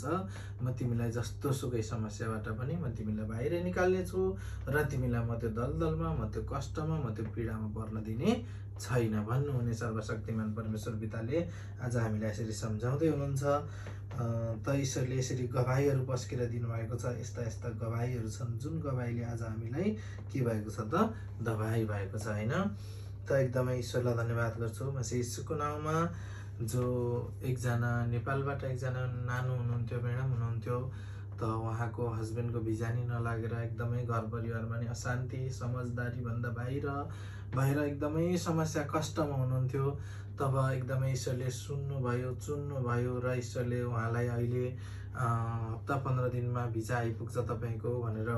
म तिमीलाई जस्तो सुकै समस्याबाट पनि म तिमीलाई बाहिर निकाल्नेछु र तिमीलाई म त्यो दलदलमा, म त्यो कष्टमा, म त्यो पीडामा पर्न दिने छैन भन्नुहुने सर्वशक्तिमान परमेश्वर पिताले आज हामीलाई यसरी सम्झाउँदै हुनुहुन्छ। त ईश्वरले यसरी गवाईहरू पस्केर दिनुभएको छ। यस्ता यस्ता गवाईहरू छन् जुन गवाईले आज हामीलाई के भएको छ त दबाई भएको छ होइन। त एकदमै ईश्वरलाई धन्यवाद गर्छु। म यीशुको नाउँमा जो एकजना नेपालबाट एकजना नानु हुनुहुन्थ्यो, म्याडम हुनुहुन्थ्यो, त उहाँको हस्बेन्डको भिजा नि नलागेर एकदमै घर परिवारमा नि अशान्ति समझदारीभन्दा भएर एकदमै समस्या कष्टमा हुनुहुन्थ्यो। तब एकदमै ईश्वरले सुन्नुभयो, चुन्नुभयो र ईश्वरले उहाँलाई अहिले हप्ता 15 दिनमा भिजा आइपुग्छ तपाईँको भनेर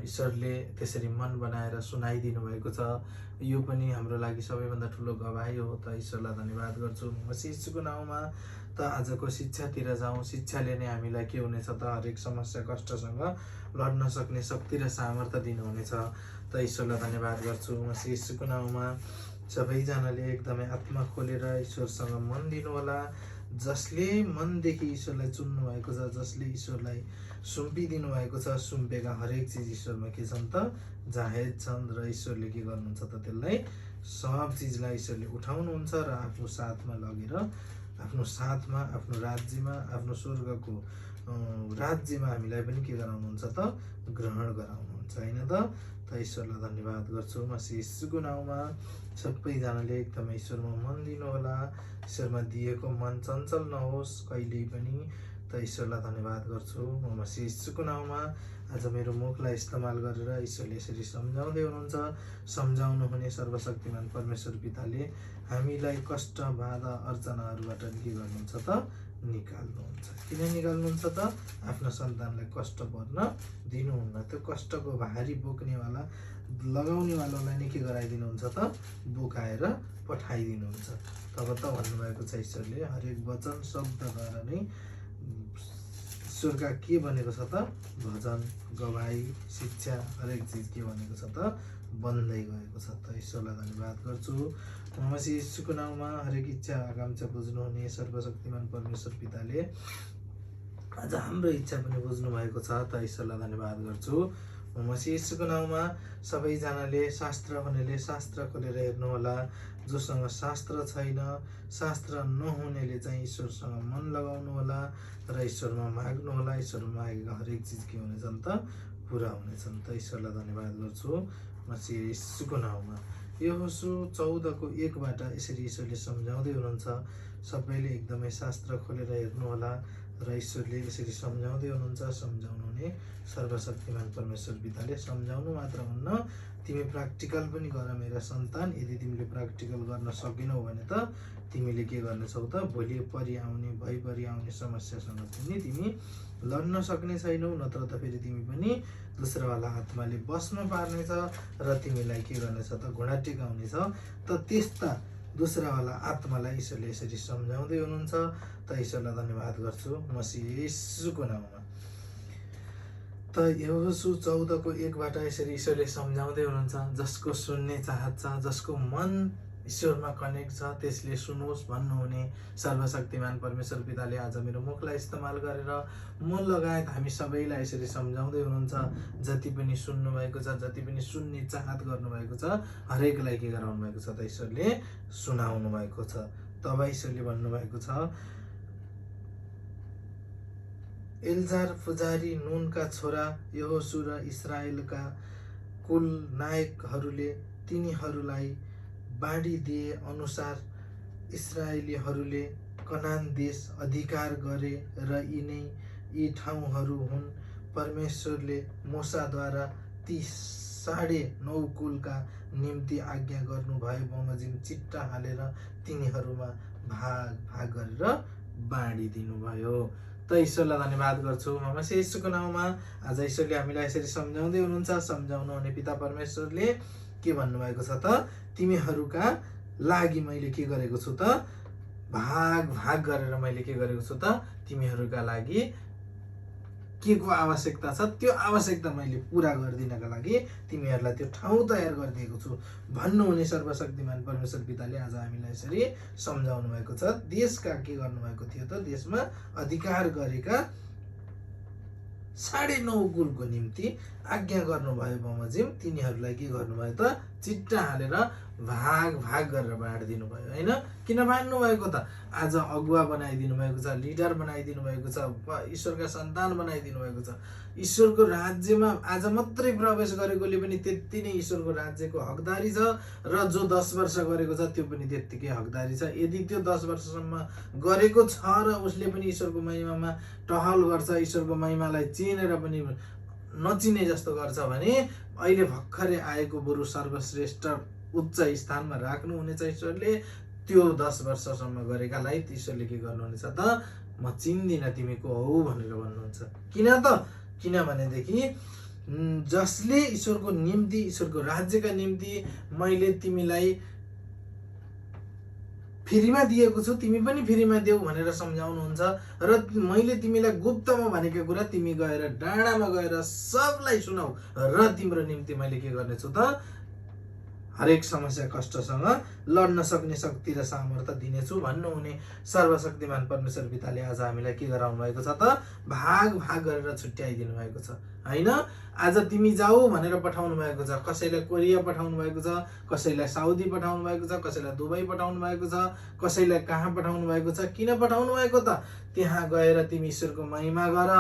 ईश्वरले त्यसरी मन बनाएर सुनाइदिनु भएको छ। यो पनि हाम्रो लागि सबैभन्दा ठुलो गवाही हो। त ईश्वरलाई धन्यवाद गर्छु म यीशुको नाउँमा। त आजको शिक्षातिर जाउँ। शिक्षाले नै हामीलाई के हुनेछ त हरेक समस्या कष्टसँग लड्न सक्ने शक्ति र सामर्थ्य दिनुहुनेछ। त ईश्वरलाई धन्यवाद गर्छु म यीशुको नाउँमा। सबैजनाले एकदमै आत्मा खोलेर ईश्वरसँग मन दिनुहोला। जसले मनदेखि ईश्वरलाई चुन्नु भएको छ, जसले ईश्वरलाई सुम्पिदिनु भएको छ, सुम्पेका हरेक चिज ईश्वरमा के छन् त जाहेज छन् र ईश्वरले के गर्नुहुन्छ त त्यसलाई सब चिजलाई ईश्वरले उठाउनुहुन्छ र आफ्नो साथमा लगेर आफ्नो साथमा, आफ्नो राज्यमा, आफ्नो स्वर्गको राज्यमा हामीलाई पनि के गराउनुहुन्छ त ग्रहण गराउनुहुन्छ होइन त। त ईश्वरलाई धन्यवाद गर्छु म यीशुको नाउँमा। सबैजनाले एकदमै ईश्वरमा मन दिनुहोला। ईश्वरमा दिएको मन चञ्चल नहोस् कहिल्यै पनि। त ईश्वरलाई धन्यवाद गर्छु म यीशुको नाउँमा। आज मेरो मुखलाई इस्तेमाल गरेर ईश्वरले यसरी सम्झाउँदै हुनुहुन्छ। सम्झाउनु हुने सर्वशक्तिमान परमेश्वर पिताले हामीलाई कष्ट बाधा अर्चनाहरूबाट के गर्नुहुन्छ त निकाल्नुहुन्छ। किन निकाल्नुहुन्छ त आफ्नो सन्तानलाई कष्ट पर्न दिनुहुन्न। त्यो कष्टको भारी बोक्नेवाला लगाउनेवालालाई नै के गराइदिनुहुन्छ त बोकाएर पठाइदिनुहुन्छ। तब त भन्नुभएको छ ईश्वरले हरेक वचन शब्दद्वारा नै ईश्वरका के भनेको छ त भजन गवाई शिक्षा हरेक चिज के भनेको छ त बन्दै गएको छ। त ईश्वरलाई धन्यवाद गर्छु म यीशुको नाउँमा। हरेक इच्छा आकांक्षा बुझ्नुहुने सर्वशक्तिमान परमेश्वर पिताले आज हाम्रो इच्छा पनि बुझ्नु भएको छ। त ईश्वरलाई धन्यवाद गर्छु म यीशुको नाउँमा। सबैजनाले शास्त्र हुनेले शास्त्र खोलेर हेर्नुहोला। जोसँग शास्त्र छैन, शास्त्र नहुनेले चाहिँ ईश्वरसँग मन लगाउनु होला र ईश्वरमा माग्नु होला। ईश्वरमा मागेका हरेक चिज के हुनेछन् त पुरा हुनेछन्। त ईश्वरलाई धन्यवाद गर्छु म यीशुको नाउँमा। यहोशू 14:1बाट यसरी ईश्वरले सम्झाउँदै हुनुहुन्छ। सबैले एकदमै शास्त्र खोलेर हेर्नुहोला र ईश्वरले यसरी सम्झाउँदै हुनुहुन्छ। सम्झाउनु हुने सर्वशक्तिमान परमेश्वर पिताले सम्झाउनु मात्र हुन्न, तिमी प्र्याक्टिकल पनि गर मेरा सन्तान। यदि तिमीले प्र्याक्टिकल गर्न सकेनौ भने त तिमीले के गर्नेछौ त भोलि भइपरि आउने समस्यासँग पनि तिमी लड्न सक्ने छैनौ। नत्र त फेरि तिमी पनि दोस्रोवाला आत्माले बस्न पार्नेछ र तिमीलाई के गर्नेछ त घुँडा टेकाउनेछ। त त्यस्ता दोस्रोवाला आत्मालाई ईश्वरले यसरी सम्झाउँदै हुनुहुन्छ। त ईश्वरलाई धन्यवाद गर्छु म यीशुको नाउँमा। त यहोशू 14:1बाट यसरी ईश्वरले सम्झाउँदै हुनुहुन्छ। जसको सुन्ने चाहत छ, जसको मन ईश्वरमा कनेक्ट छ त्यसले सुनोस् भन्नुहुने सर्वशक्तिमान परमेश्वर पिताले आज मेरो मुखलाई इस्तेमाल गरेर म लगायत हामी सबैलाई यसरी सम्झाउँदै हुनुहुन्छ। जति पनि सुन्नु भएको छ, जति पनि सुन्ने चाहत गर्नुभएको छ हरेकलाई के गराउनु भएको छ त ईश्वरले सुनाउनु भएको छ। तब ईश्वरले भन्नुभएको छ एल्जार पुजारी नुनका छोरा यहोशू र इस्राएलका कुल नायकहरूले तिनीहरूलाई बाँडिदिए अनुसार इस्राएलीहरूले कनान देश अधिकार गरे र यी ठाउँहरू हुन्। परमेश्वरले मूसाद्वारा ती 9.5 कुलका निम्ति आज्ञा गर्नुभयो बमोजिम चिट्टा हालेर तिनीहरूमा भाग भाग गरेर बाँडिदिनु भयो। त ईश्वरलाई धन्यवाद गर्छु म यीशुको नाउँमा। आज ईश्वरले हामीलाई यसरी सम्झाउँदै हुनुहुन्छ। सम्झाउनु हुने पिता परमेश्वरले के भन्नुभएको छ त तिमीहरूका लागि मैले के गरेको छु त भाग भाग गरेर मैले के गरेको छु त तिमीहरूका लागि के को आवश्यकता छ त्यो आवश्यकता मैले पूरा गरिदिनका लागि तिमीहरूलाई त्यो ठाउँ तयार गरिदिएको छु भन्नुहुने सर्वशक्तिमान परमेश्वर पिताले आज हामीलाई यसरी सम्झाउनु भएको छ। देशका के गर्नुभएको थियो त, देशमा अधिकार गरेका 9.5 कुलको निम्ति आज्ञा गर्नुभयो बमोजिम। तिनीहरूलाई के गर्नुभयो त, चिट्टा हालेर भाग भाग गरेर बाँडिदिनु भयो होइन। किन बाँड्नु भएको त, आज अगुवा बनाइदिनु भएको छ, लिडर बनाइदिनु भएको छ, ईश्वरका सन्तान बनाइदिनु भएको छ। ईश्वरको राज्यमा आज मात्रै प्रवेश गरेकोले पनि त्यति नै ईश्वरको राज्यको हकदारी छ, र जो 10 वर्ष गरेको छ त्यो पनि त्यत्तिकै हकदारी छ। यदि त्यो 10 वर्षसम्म गरेको छ र उसले पनि ईश्वरको महिमामा टहल गर्छ, ईश्वरको महिमालाई चिनेर पनि नचिने जस्तो गर्छ भने अहिले भर्खरै आएको बरु सर्वश्रेष्ठ उच्च स्थानमा राख्नुहुनेछ ईश्वरले। त्यो 10 वर्षसम्म गरेकालाई ईश्वरले के गर्नुहुनेछ त, म चिन्दिनँ तिमी को हौ भनेर भन्नुहुन्छ। किन त, किनभनेदेखि जसले ईश्वरको निम्ति, ईश्वरको राज्यका निम्ति मैले तिमीलाई फ्रीमा दिएको छु, तिमी पनि फ्रीमा देऊ भनेर सम्झाउनुहुन्छ, र मैले तिमीलाई गुप्तमा भनेको कुरा तिमी गएर डाँडामा गएर सबलाई सुनाऊ, र तिम्रो निम्ति मैले के गर्नेछु त, हरेक समस्या कष्टसँग लड्न सक्ने शक्ति र सामर्थ्य दिनेछु भन्नुहुने सर्वशक्तिमान परमेश्वर पिताले आज हामीलाई के गराउनु भएको छ त, भाग भाग गरेर छुट्याइदिनु भएको छ होइन। आज तिमी जाऊ भनेर पठाउनु भएको छ, कसैलाई कोरिया पठाउनु भएको छ, कसैलाई साउदी पठाउनु भएको छ, कसैलाई दुबई पठाउनु भएको छ, कसैलाई कहाँ पठाउनु भएको छ। किन पठाउनु भएको त, त्यहाँ गएर तिमी ईश्वरको महिमा गर,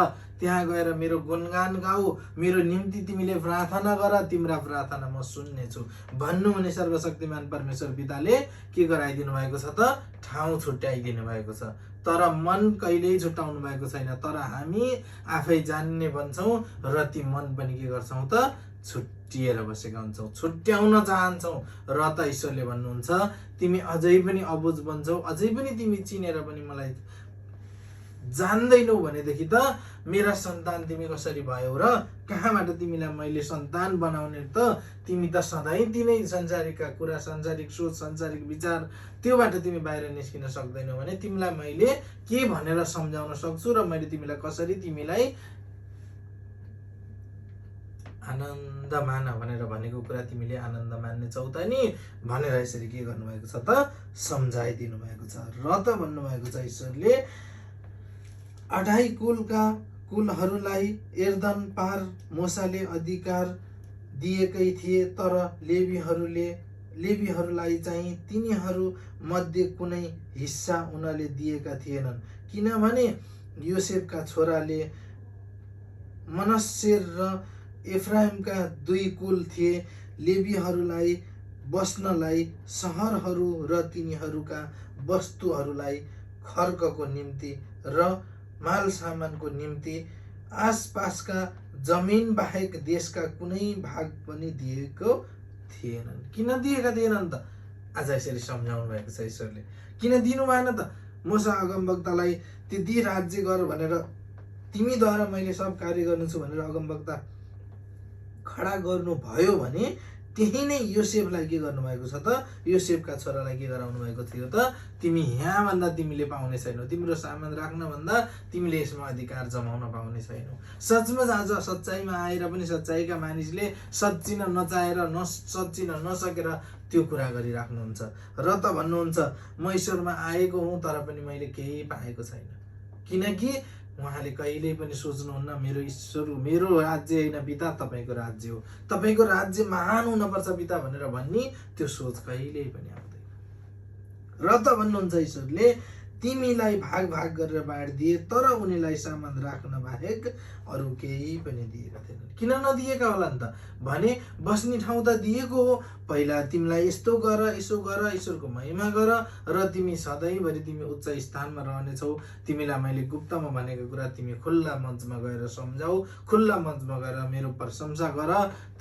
त्यहाँ गएर मेरो गुणगान गाऊ, मेरो निम्ति तिमीले प्रार्थना गर, तिम्रा प्रार्थना म सुन्नेछु भन्नुहुने सर्वशक्तिमान परमेश्वर पिताले के गराइदिनु भएको छ त, ठाउँ छुट्याइदिनु भएको छ। तर मन कहिल्यै छुट्याउनु भएको छैन, तर हामी आफै जान्ने भन्छौँ र ती मन पनि के गर्छौँ त, छुट्टिएर बसेका हुन्छौँ, छुट्याउन चाहन्छौँ। र त ईश्वरले भन्नुहुन्छ तिमी अझै पनि अबुझ बन्छौ, अझै पनि तिमी चिनेर पनि मलाई जान्दैनौ भनेदेखि त मेरा सन्तान तिमी कसरी भयौ र कहाँबाट तिमीलाई मैले सन्तान बनाउने त, तिमी त सधैँ तिनै संसारिकका कुरा, संसारिक सोच, संसारिक विचार त्योबाट तिमी बाहिर निस्किन सक्दैनौ भने तिमीलाई मैले के भनेर सम्झाउन सक्छु र मैले तिमीलाई कसरी तिमीलाई आनन्द मान भनेर भनेको कुरा तिमीले आनन्द मान्ने छौ त नि भनेर यसरी के गर्नुभएको छ त, सम्झाइदिनु भएको छ। र त भन्नुभएको छ ईश्वरले 28 कुलहरूलाई एर्दन पार मोसाले अधिकार दिएकै थिए, तर लेवीहरूलाई चाहिँ तिनीहरू मध्ये कुनै हिस्सा उनले दिएका थिएनन्, किनभने योसेफका छोराले मनश्शे र एफ्राइमका 2 कुल थिए। लेवीहरूलाई बस्नलाई सहरहरू र तिनीहरूका वस्तुहरूलाई खर्कको निम्ति र माल सामानको निम्ति आसपासका जमिन बाहेक देशका कुनै भाग पनि दिएको थिएनन्। किन दिएका थिएनन् त, आज यसरी सम्झाउनु भएको छ ईश्वरले। किन दिनु भएन त, मूसा अगमवक्तालाई त्यति राज्य गर भनेर, तिमीद्वारा मैले सब कार्य गर्नेछु भनेर अगमवक्ता खडा गर्नु भयो भने त्यही नै योसेफलाई के गर्नुभएको छ त, योसेफका छोरालाई के गराउनु भएको थियो त, तिमी यहाँ भन्दा तिमीले पाउने छैनौ, तिम्रो सामान राख्न भन्दा तिमीले यसमा अधिकार जमाउन पाउने छैनौ। सचमुच आज सच्चाइमा आएर पनि सच्चाइका मानिसले सच्चिन नचाहेर सच्चिन नसकेर त्यो कुरा गरिराख्नुहुन्छ। र त भन्नुहुन्छ म ईश्वरमा आएको हुँ तर पनि मैले केही पाएको छैन, किनकि उहाँले कहिल्यै पनि सोच्नुहुन्न मेरो ईश्वर, मेरो राज्य होइन पिता, तपाईँको राज्य हो, तपाईँको राज्य महान हुनपर्छ पिता भनेर भन्ने त्यो सोच कहिल्यै पनि आउँदैन। र त भन्नुहुन्छ ईश्वरले तिमीलाई भाग भाग गरेर बाँडिदिए, तर उनीलाई सामान राख्न बाहेक अरू केही पनि दिएका थिएनन्। किन नदिएका होला नि त भने बस्ने ठाउँ त दिएको हो, पहिला तिमीलाई यस्तो गर, यसो गर, ईश्वरको महिमा गर र तिमी सधैँभरि तिमी उच्च स्थानमा रहनेछौ। तिमीलाई मैले गुप्तमा भनेको कुरा तिमी खुल्ला मञ्चमा गएर सम्झाऊ, खुल्ला मञ्चमा गएर मेरो प्रशंसा गर,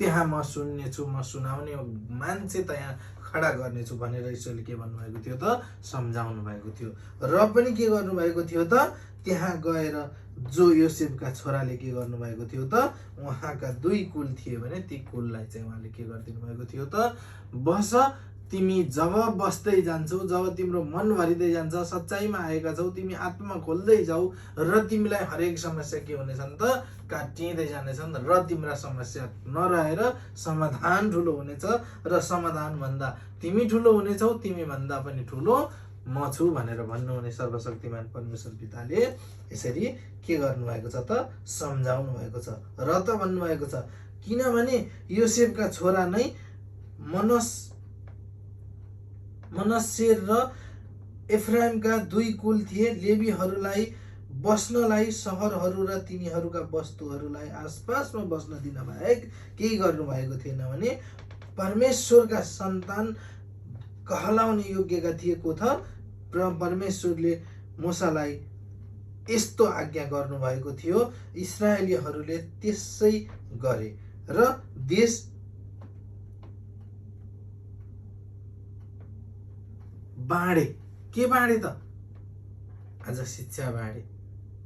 त्यहाँ म सुन्नेछु, म सुनाउने मान्छे त्यहाँ खडा गर्नेछु भनेर ईश्वरले के भन्नुभएको थियो त, सम्झाउनु भएको थियो। र पनि के गर्नुभएको थियो त, त्यहाँ गएर जो योसेफका छोराले के गर्नुभएको थियो त, उहाँका 2 कुल थिए भने ती कुललाई चाहिँ उहाँले के गरिदिनु भएको थियो त, बस तिमी जब बस्दै जान्छौ, जब तिम्रो मन भरिँदै जान्छ, सच्चाइमा आएका छौ, तिमी आत्मा खोल्दै जाऊ र तिमीलाई हरेक समस्या के हुनेछन् त काटिँदै जानेछन् र तिम्रा समस्या नरहेर समाधान ठुलो हुनेछ र समाधान भन्दा तिमी ठुलो हुनेछौ, तिमी भन्दा पनि ठुलो म छु भनेर भन्नुहुने सर्वशक्तिमान परमेश्वर पिताले यसरी के गर्नुभएको छ त सम्झाउनु भएको छ र त भन्नुभएको छ। किनभने योसेफका छोरा नै मनश्शेर र एफ्राइमका 2 कुल थिए। लेवीहरूलाई बस्नलाई सहरहरू र तिनीहरूका वस्तुहरूलाई आसपासमा बस्न दिन बाहेक केही गर्नुभएको थिएन भने परमेश्वरका सन्तान कहलाउने योग्यका थिए। को थ परमेश्वरले मूसालाई यस्तो आज्ञा गर्नुभएको थियो, इस्राएलीहरूले त्यसै गरे र देश बाँडे। के बाँडे त? आज शिक्षा बाँडे,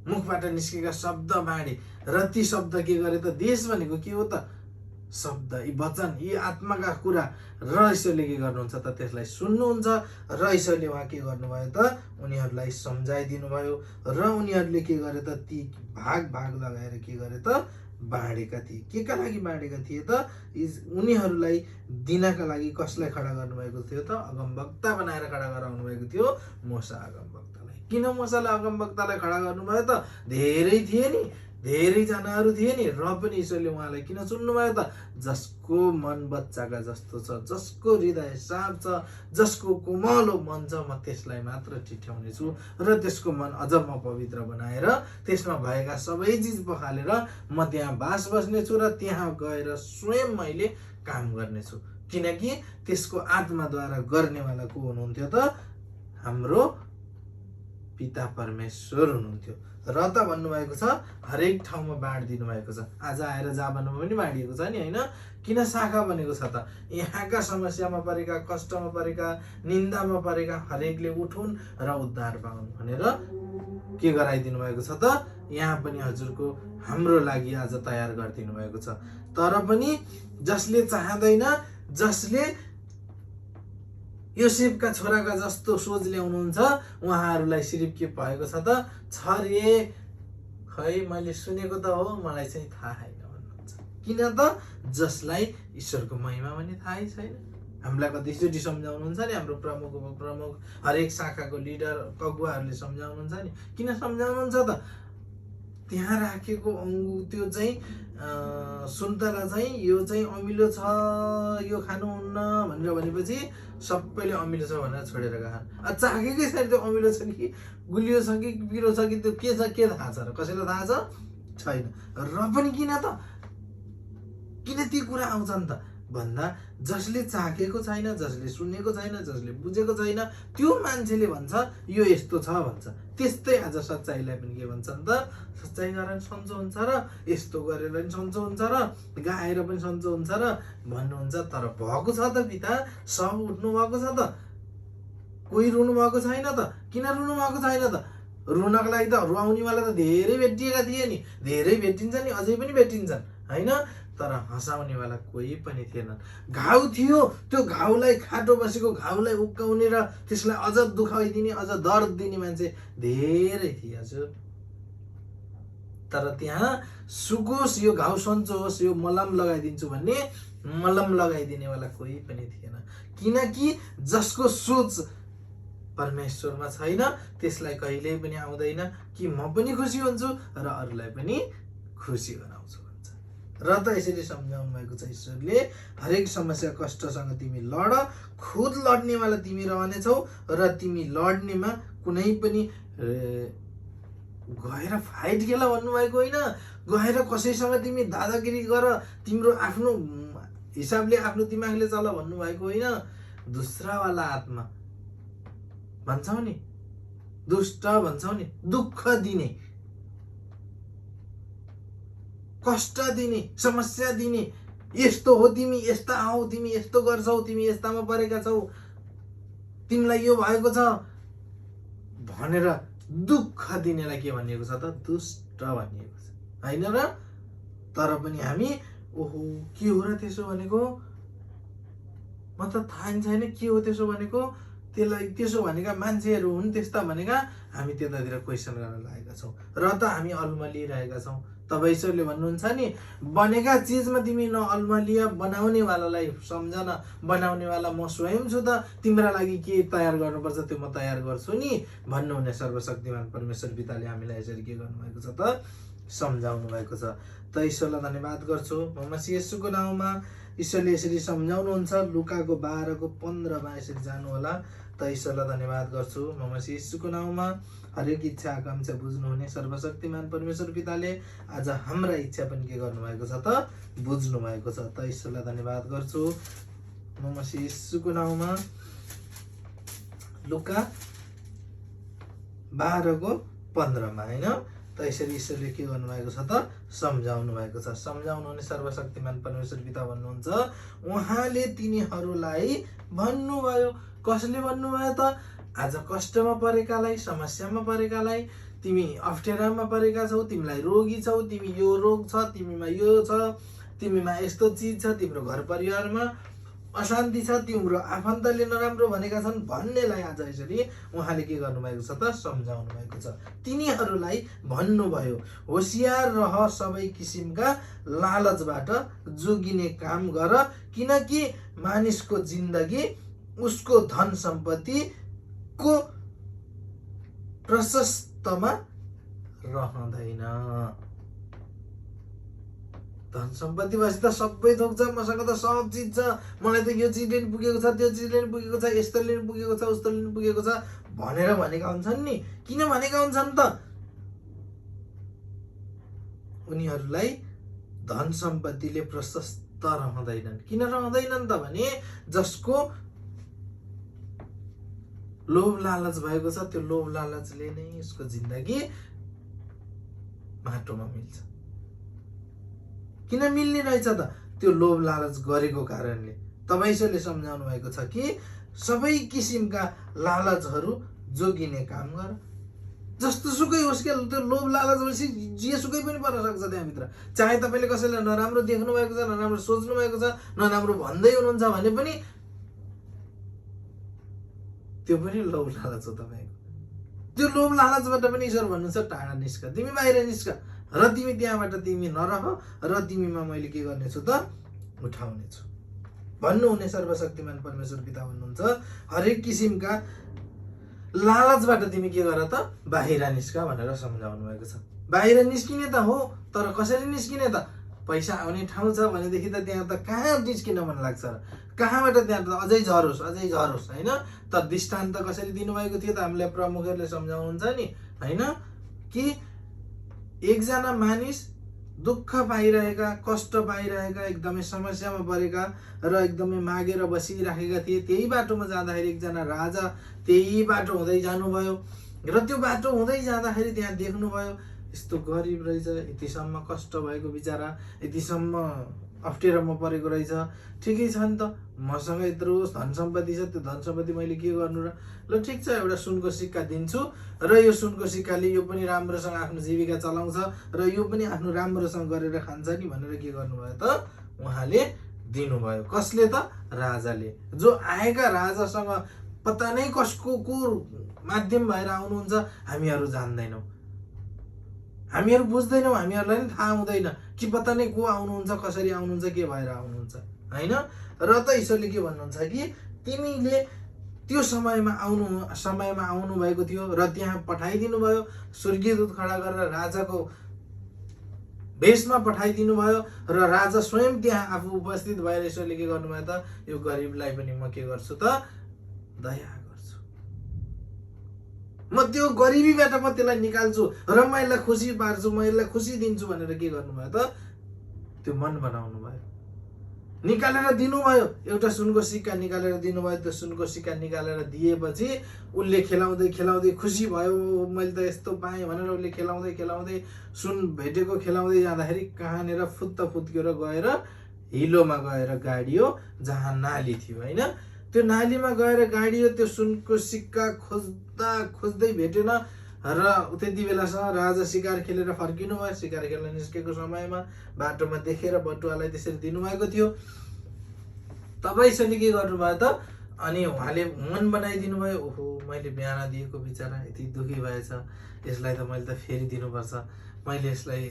मुखबाट निस्केका शब्द बाँडे र ती शब्द के गरे त? देश भनेको के हो त? शब्द, यी वचन, यी आत्माका कुरा र ईश्वरले के गर्नुहुन्छ त त्यसलाई सुन्नुहुन्छ र ईश्वरले उहाँ के गर्नुभयो त उनीहरूलाई सम्झाइदिनु भयो र उनीहरूले के गरे त ती भाग लगाएर के गरे त बाँडेका थिए। के का लागि बाँडेका थिए त? उनीहरूलाई दिनका लागि कसलाई खडा गर्नुभएको थियो त? अगमवक्ता बनाएर खडा गराउनु भएको थियो, मूसा अगमवक्तालाई। किन मूसालाई अगमवक्तालाई खडा गर्नुभयो त? धेरै थिए नि, धेरैजनाहरू थिए नि, र पनि ईश्वरले उहाँलाई किन चुन्नुभयो त? जसको मन बच्चाका जस्तो छ, जसको हृदय साफ छ, जसको कोमलो मन छ, म त्यसलाई मात्र ठिठ्याउने छु र त्यसको मन अझ म पवित्र बनाएर त्यसमा भएका सबै चिज पखालेर म त्यहाँ बास बस्नेछु र त्यहाँ गएर स्वयं मैले काम गर्नेछु। किनकि त्यसको आत्माद्वारा गर्नेवाला को हुनुहुन्थ्यो त? हाम्रो पिता परमेश्वर हुनुहुन्थ्यो। र त भन्नुभएको छ हरेक ठाउँमा बाँडिदिनु भएको छ। आज आएर जापानमा पनि बाँडिएको छ नि, होइन? किन शाखा बनेको छ त? यहाँका समस्यामा परेका, कष्टमा परेका, निन्दामा परेका हरेकले उठुन् र उद्धार पाउन् भनेर के गराइदिनु भएको छ त? यहाँ पनि हजुरको हाम्रो लागि आज तयार गरिदिनु भएको छ। तर पनि जसले चाहँदैन, जसले योसेफका छोराका जस्तो सोच ल्याउनुहुन्छ, उहाँहरूलाई सिर्फ के भएको छ त? रे खै मैले सुनेको त हो, मलाई चाहिँ थाहा छैन भन्नुहुन्छ। किन त? जसलाई ईश्वरको महिमा पनि थाहै छैन। हामीलाई कतिचोटि सम्झाउनुहुन्छ नि, हाम्रो प्रमुख हरेक शाखाको लिडर कगुवाहरूले सम्झाउनुहुन्छ नि। किन सम्झाउनुहुन्छ त? त्यहाँ राखेको त्यो चाहिँ सुन्तला चाहिँ यो चाहिँ अमिलो छ, यो खानुहुन्न भनेर भनेपछि सबैले अमिलो छ भनेर छोडेर खान। चाखेकै छैन त्यो अमिलो छ कि गुलियो छ कि पिरो छ कि त्यो के छ के थाहा छ र? कसैलाई थाहा छ? छैन। र पनि किन त? किन ती कुरा आउँछन् त भन्दा जसले चाखेको छैन, जसले सुनेको छैन, जसले बुझेको छैन, त्यो मान्छेले भन्छ यो यस्तो छ भन्छ। त्यस्तै आज सच्चाइलाई पनि के भन्छन् त? सच्चाइ गरेर सन्चो हुन्छ र यस्तो गरेर पनि सन्चो हुन्छ र गाएर पनि सन्चो हुन्छ र भन्नुहुन्छ। तर भएको छ त पिता, सब उठ्नु भएको छ त, कोही रुनु भएको छैन त। किन रुनु भएको छैन त? रुनको लागि त रुवाउनेवाला त धेरै भेटिएका थिए नि, धेरै भेटिन्छ नि, अझै पनि भेटिन्छन्, होइन? तर हँसाउनेवाला कोही पनि थिएनन्। घाउ थियो, त्यो घाउलाई, खाटो बसेको घाउलाई उक्काउने र त्यसलाई अझ दुखाइदिने, अझ दर्द दिने मान्छे धेरै थिए हजुर। तर त्यहाँ सुकोस्, यो घाउ सन्चो होस्, यो मलम लगाइदिन्छु भन्ने मलम लगाइदिनेवाला कोही पनि थिएन। किनकि जसको सोच परमेश्वरमा छैन, त्यसलाई कहिल्यै पनि आउँदैन कि म पनि खुसी हुन्छु र अरूलाई पनि खुसी गराउँछु भन्छ। र त यसरी सम्झाउनु भएको छ ईश्वरले, हरेक समस्या कष्टसँग तिमी लड, खुद लड्नेवाला तिमी रहनेछौ र तिमी लड्नेमा कुनै पनि गएर फाइट खेला भन्नुभएको होइन, गएर कसैसँग तिमी दादागिरी गर, तिम्रो आफ्नो हिसाबले आफ्नो दिमागले चल भन्नुभएको होइन। दुस्रावाला आत्मा भन्छौ नि, दुष्ट भन्छौ नि, दुःख दिने, कष्ट दिने, समस्या दिने, यस्तो हो तिमी, यस्ता हौ तिमी, यस्तो गर्छौ तिमी, यस्तामा परेका छौ, तिमीलाई यो भएको छ भनेर दुःख दिनेलाई के भनिएको छ त? दुष्ट भनिएको छ, होइन र? तर पनि हामी ओहो के हो र त्यसो भनेको मतलब थाहा छैन के हो त्यसो भनेको। त्यसलाई त्यसो भनेका मान्छेहरू हुन् त्यस्ता भनेका हामी त्यतातिर क्वेसन गर्न लागेका छौँ र त हामी अल्मलिरहेका छौँ। तपाईसहरूले भन्नुहुन्छ नि बनेका चिजमा तिमी नअल्मलिया, बनाउनेवालालाई सम्झन, बनाउनेवाला म स्वयं छु त, तिम्रा लागि के तयार गर्नुपर्छ त्यो म तयार गर्छु नि भन्नुहुने सर्वशक्तिमान परमेश्वर पिताले हामीलाई यसरी के गर्नुभएको छ त सम्झाउनु भएको छ। त ईश्वरलाई धन्यवाद गर्छु। म मसीह येशूको नाउँमा ईश्वरले यसरी सम्झाउनुहुन्छ। लुकाको 12:15 यसरी जानु होला। त ईश्वरलाई धन्यवाद गर्छु। म मसीह येशूको नाउँमा हरेक इच्छा आकांक्षा बुझ्नुहुने सर्वशक्तिमान परमेश्वर पिताले आज हाम्रा इच्छा पनि के गर्नुभएको छ त बुझ्नु भएको छ। त ईश्वरलाई धन्यवाद गर्छु। म मसीह येशूको नाउँमा लुका 12:15 हैन। त यसरी ईश्वरले के गर्नुभएको छ त सम्झाउनु भएको छ। सम्झाउनु हुने सर्वशक्तिमान परमेश्वर पिता भन्नुहुन्छ। उहाँले तिनीहरूलाई भन्नुभयो। कसले भन्नुभयो त? आज कष्टमा परेकालाई, समस्यामा परेकालाई, तिमी अप्ठ्यारामा परेका छौ, तिमीलाई रोगी छौ, तिमी यो रोग छ, तिमीमा यो छ, तिमीमा यस्तो चिज छ, तिम्रो घर परिवारमा अशान्ति छ, तिम्रो आफन्तले नराम्रो भनेका छन् भन्नेलाई आज यसरी उहाँले के गर्नुभएको छ त सम्झाउनु भएको छ। तिनीहरूलाई भन्नुभयो होसियार रह, सबै किसिमका लालचबाट जोगिने काम गर, किनकि मानिसको जिन्दगी उसको धन सम्पत्तिको प्रशस्तमा रहँदैन। धन सम्पत्ति भएपछि त सबै थोक छ, मसँग त सब चिज छ, मलाई त यो चिजले नि पुगेको छ, त्यो चिजले नि पुगेको छ, यस्तोले नि पुगेको छ, उस्तोले नि पुगेको छ भनेर भनेका हुन्छन् नि। किन भनेका हुन्छन् त? उनीहरूलाई धन सम्पत्तिले प्रशस्त रहँदैनन्। किन रहँदैनन् त भने जसको लोभ लालच भएको छ, त्यो लोभ लालचले नै उसको जिन्दगी माटोमा मिल्छ। किन मिल्ने रहेछ त? त्यो लोभ लालच गरेको कारणले। तपाईले सम्झाउनु भएको छ कि सबै किसिमका लालचहरू जोगिने काम गर। जस्तो सुकै होस् के त्यो लोभ लालच भएपछि जे सुकै पनि पर्न सक्छ त्यहाँभित्र। चाहे तपाईँले कसैलाई नराम्रो देख्नु भएको छ, नराम्रो सोच्नु भएको छ, नराम्रो भन्दै हुनुहुन्छ भने पनि त्यो पनि लोभ लालच हो तपाईँको। त्यो लोभ लालचबाट पनि ईश्वर भन्नुहुन्छ टाढा निस्क, तिमी बाहिर निस्क र तिमी त्यहाँबाट तिमी नरह र तिमीमा मैले के गर्नेछु त उठाउनेछु भन्नुहुने सर्वशक्तिमान परमेश्वर पिता भन्नुहुन्छ। हरेक किसिमका लालचबाट तिमी के गर त बाहिर निस्क भनेर सम्झाउनु भएको छ। बाहिर निस्किने त हो, तर कसरी निस्किने त? पैसा आउने ठाउँ छ भनेदेखि त त्यहाँ त कहाँ निस्किन मन लाग्छ र? कहाँबाट त्यहाँ त अझै झरोस् होइन त? दृष्टान्त कसरी दिनुभएको थियो त हामीलाई प्रमुखहरूले सम्झाउनुहुन्छ नि होइन कि एकजना मानिस दुःख पाइरहेका, कष्ट पाइरहेका, एकदमै समस्यामा परेका र एकदमै मागेर बसिराखेका थिए। त्यही बाटोमा जाँदाखेरि एकजना राजा त्यही बाटो हुँदै जानुभयो र त्यो बाटो हुँदै जाँदाखेरि त्यहाँ देख्नुभयो यस्तो गरिब रहेछ, यतिसम्म कष्ट भएको बिचरा, यतिसम्म अप्ठ्यारोमा परेको रहेछ। ठिकै छ नि त, मसँग यत्रो धन सम्पत्ति छ, त्यो धन सम्पत्ति मैले के गर्नु र? ल ठिक छ, एउटा सुनको सिक्का दिन्छु र यो सुनको सिक्काले यो पनि राम्रोसँग आफ्नो जीविका चलाउँछ र यो पनि आफ्नो राम्रोसँग गरेर खान्छ नि भनेर के गर्नुभयो त उहाँले दिनुभयो। कसले त? राजाले। जो आएका राजासँग पत्ता नै कसको को माध्यम भएर आउनुहुन्छ हामीहरू जान्दैनौँ, हामीहरू बुझ्दैनौँ, हामीहरूलाई नि थाहा हुँदैन कि पत्ता नै को आउनुहुन्छ, कसरी आउनुहुन्छ, के भएर आउनुहुन्छ होइन। र त ईश्वरले के भन्नुहुन्छ कि तिमीले त्यो समयमा आउनु भएको थियो र त्यहाँ पठाइदिनु भयो, स्वर्गीय दूत खडा गरेर राजाको भेषमा पठाइदिनु भयो र राजा स्वयं त्यहाँ आफू उपस्थित भएर ईश्वरले के गर्नुभयो त यो गरिबलाई पनि म के गर्छु त दया गर्छु, म त्यो गरिबीबाट म त्यसलाई निकाल्छु र म यसलाई खुसी पार्छु, म यसलाई खुसी दिन्छु भनेर के गर्नुभयो त त्यो मन बनाउनु भयो, निकालेर दिनुभयो। एउटा सुनको सिक्का निकालेर दिनुभयो। त्यो सुनको सिक्का निकालेर दिएपछि उसले खेलाउँदै खेलाउँदै खुसी भयो, मैले त यस्तो पाएँ भनेर उसले खेलाउँदै खेलाउँदै सुन भेटेको खेलाउँदै जाँदाखेरि कहाँनिर फुत्त फुत्केर गएर हिलोमा गएर गाडियो जहाँ नाली थियो होइन। त्यो नालीमा गएर गाडियो। त्यो सुनको सिक्का खोज्दा खोज्दै भेटेन र त्यति बेलासम्म राजा शिकार खेलेर फर्किनु भयो। शिकार खेल्न निस्केको समयमा बाटोमा देखेर बटुवालाई त्यसरी दिनुभएको थियो। तपाईँसँगले के गर्नुभयो त? अनि उहाँले मन बनाइदिनु भयो, ओहो मैले बिहान दिएको बिचरा यति दुःखी भएछ, यसलाई त मैले त फेरि दिनुपर्छ, मैले यसलाई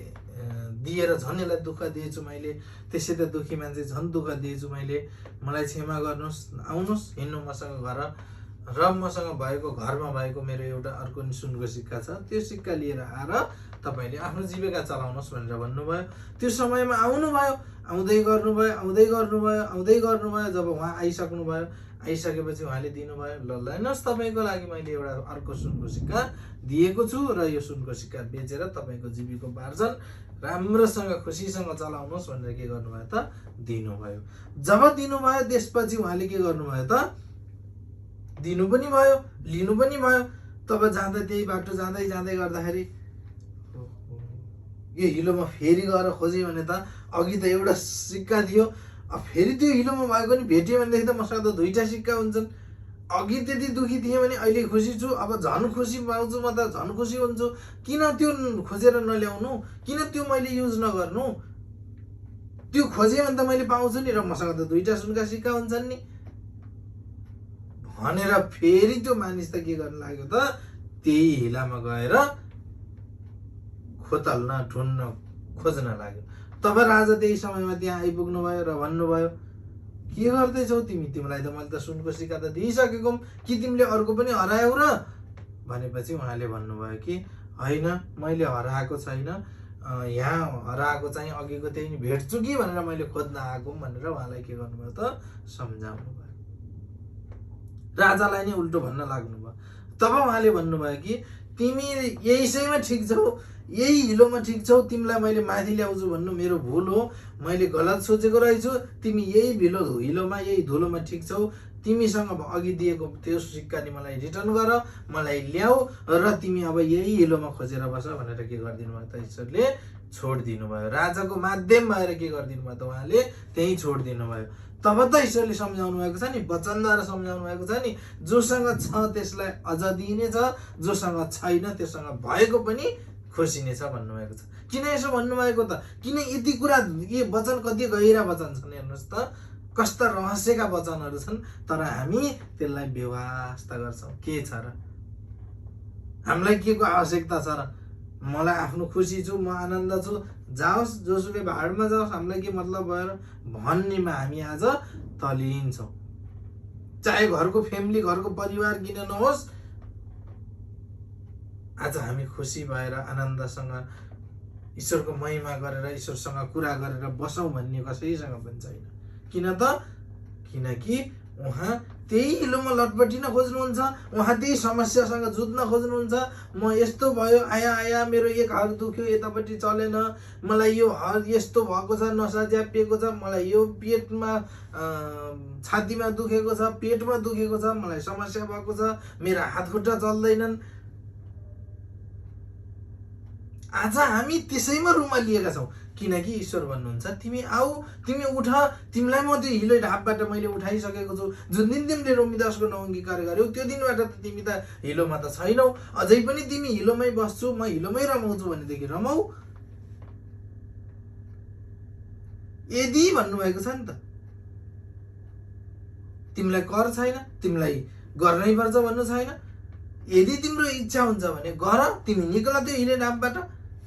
दिएर झन् यसलाई दुःख दिएछु मैले, त्यसै त दुःखी मान्छे झन् दुःख दिएछु मैले, मलाई क्षमा गर्नुहोस्, आउनुहोस् हिँड्नु मसँग घर, र मसँग भएको घरमा भएको मेरो एउटा अर्को सुनको सिक्का छ, त्यो सिक्का लिएर आएर तपाईँले आफ्नो जीविका चलाउनुहोस् भनेर भन्नुभयो। त्यो समयमा आउनुभयो, आउँदै गर्नुभयो। जब उहाँ आइसक्नुभयो, आइसकेपछि उहाँले दिनुभयो, ल हेर्नुहोस् तपाईँको लागि मैले एउटा अर्को सुनको सिक्का दिएको छु र यो सुनको सिक्का बेचेर तपाईँको जीविकोपार्जन राम्रोसँग खुसीसँग चलाउनुहोस् भनेर के गर्नुभयो त? दिनुभयो। जब दिनुभयो त्यसपछि उहाँले के गर्नुभयो त? दिनु पनि भयो, लिनु पनि भयो। तब जाँदा त्यही बाटो जाँदै गर्दाखेरि यो हिलोमा फेरि गएर खोजेँ भने त अघि त एउटा सिक्का दियो, अब फेरि त्यो हिलोमा भएको नि भेट्यो भनेदेखि त मसँग त दुईटा सिक्का हुन्छन्। अघि त्यति दुःखी थिएँ भने अहिले खुसी छु, अब झन् खुसी पाउँछु, म त झन् खुसी हुन्छु। किन त्यो खोजेर नल्याउनु? किन त्यो मैले युज नगर्नु? त्यो खोजेँ भने त मैले पाउँछु नि, र मसँग त दुईटा सुनका सिक्का हुन्छन् नि भनेर फेरि त्यो मानिस त के गर्न लाग्यो त? त्यही हिलामा गएर खोतल्न, ढुन्न, खोज्न लाग्यो। तब राजा त्यही समयमा त्यहाँ आइपुग्नु भयो र भन्नुभयो, के गर्दैछौ तिमी? तिमीलाई त मैले त सुनको सिक्का त दिइसकेको, कि तिमीले अर्को पनि हरायौ र? भनेपछि उहाँले भन्नुभयो कि होइन, मैले हराएको छैन, यहाँ हराएको चाहिँ अघिको त्यही नि भेट्छु कि भनेर मैले खोज्न आएको भनेर उहाँलाई के गर्नुभयो त? सम्झाउनु भयो। राजालाई नै उल्टो भन्न लाग्नुभयो। तब उहाँले भन्नुभयो कि तिमी यहीसैमा ठिक छौ, यही हिलोमा ठिक छौ, तिमीलाई मैले माथि ल्याउँछु भन्नु मेरो भुल हो, मैले गलत सोचेको रहेछु। तिमी यही हिलोमा यही धुलोमा ठिक छौ, तिमीसँग अघि दिएको त्यो सिक्का नि मलाई रिटर्न गर, मलाई ल्याऊ, र तिमी अब यही हिलोमा खोजेर बस भनेर के गरिदिनु भयो त? ईश्वरले छोडिदिनु भयो। राजाको माध्यम भएर के गरिदिनु भयो त? उहाँले त्यही छोडिदिनु भयो। तब त ईश्वरले सम्झाउनु भएको छ नि, वचनद्वारा सम्झाउनु भएको छ नि, जोसँग छ त्यसलाई अझ दिइनेछ, जोसँग छैन त्योसँग भएको पनि खुसी नै छ भन्नुभएको छ। किन यसो भन्नुभएको त? किन यति कुरा, यो वचन कति गहिरा वचन छन् हेर्नुहोस् त, कस्ता रहस्यका वचनहरू छन्, तर हामी त्यसलाई बेवास्ता गर्छौँ। के छ र? हामीलाई के को आवश्यकता छ र? मलाई आफ्नो खुसी छु, म आनन्द छु, जाओस् जोसुकै भाडमा जाओस्, हामीलाई के मतलब भएर भन्नेमा हामी आज तल्लीन छौँ। चाहे घरको फ्यामिली, घरको परिवार किन नहोस्, आज हामी खुसी भएर आनन्दसँग ईश्वरको महिमा गरेर ईश्वरसँग कुरा गरेर बसौँ भन्ने कसैसँग पनि छैन। किन त? किनकि उहाँ त्यही हिलोमा लटपटिन खोज्नुहुन्छ, उहाँ त्यही समस्यासँग जुझ्न खोज्नुहुन्छ। म यस्तो भयो, आया मेरो एक हात दुख्यो, यतापट्टि चलेन, मलाई यो हात यस्तो भएको छ, नसा च्यापिएको छ, मलाई यो पेटमा छातीमा दुखेको छ, पेटमा दुखेको छ, मलाई समस्या भएको छ, मेरा हात खुट्टा चल्दैनन्। आज हामी त्यसैमा रुमालिएका छौँ। किनकि ईश्वर भन्नुहुन्छ तिमी आऊ, तिमी उठ, तिमीलाई म त्यो हिलो ढापबाट मैले उठाइसकेको छु। जुन दिन तिमीले रोमिदासको नअङ्गीकार गर्यौ त्यो दिनबाट त तिमी त हिलोमा त छैनौ, अझै पनि तिमी हिलोमै बस्छु, म हिलोमै रमाउँछु भनेदेखि रमाऊ। यदि भन्नुभएको छ नि त, तिमीलाई कर छैन, तिमीलाई गर्नै पर्छ भन्नु छैन, यदि तिम्रो इच्छा हुन्छ भने गर, तिमी निक्ल त्यो हिलो ढापबाट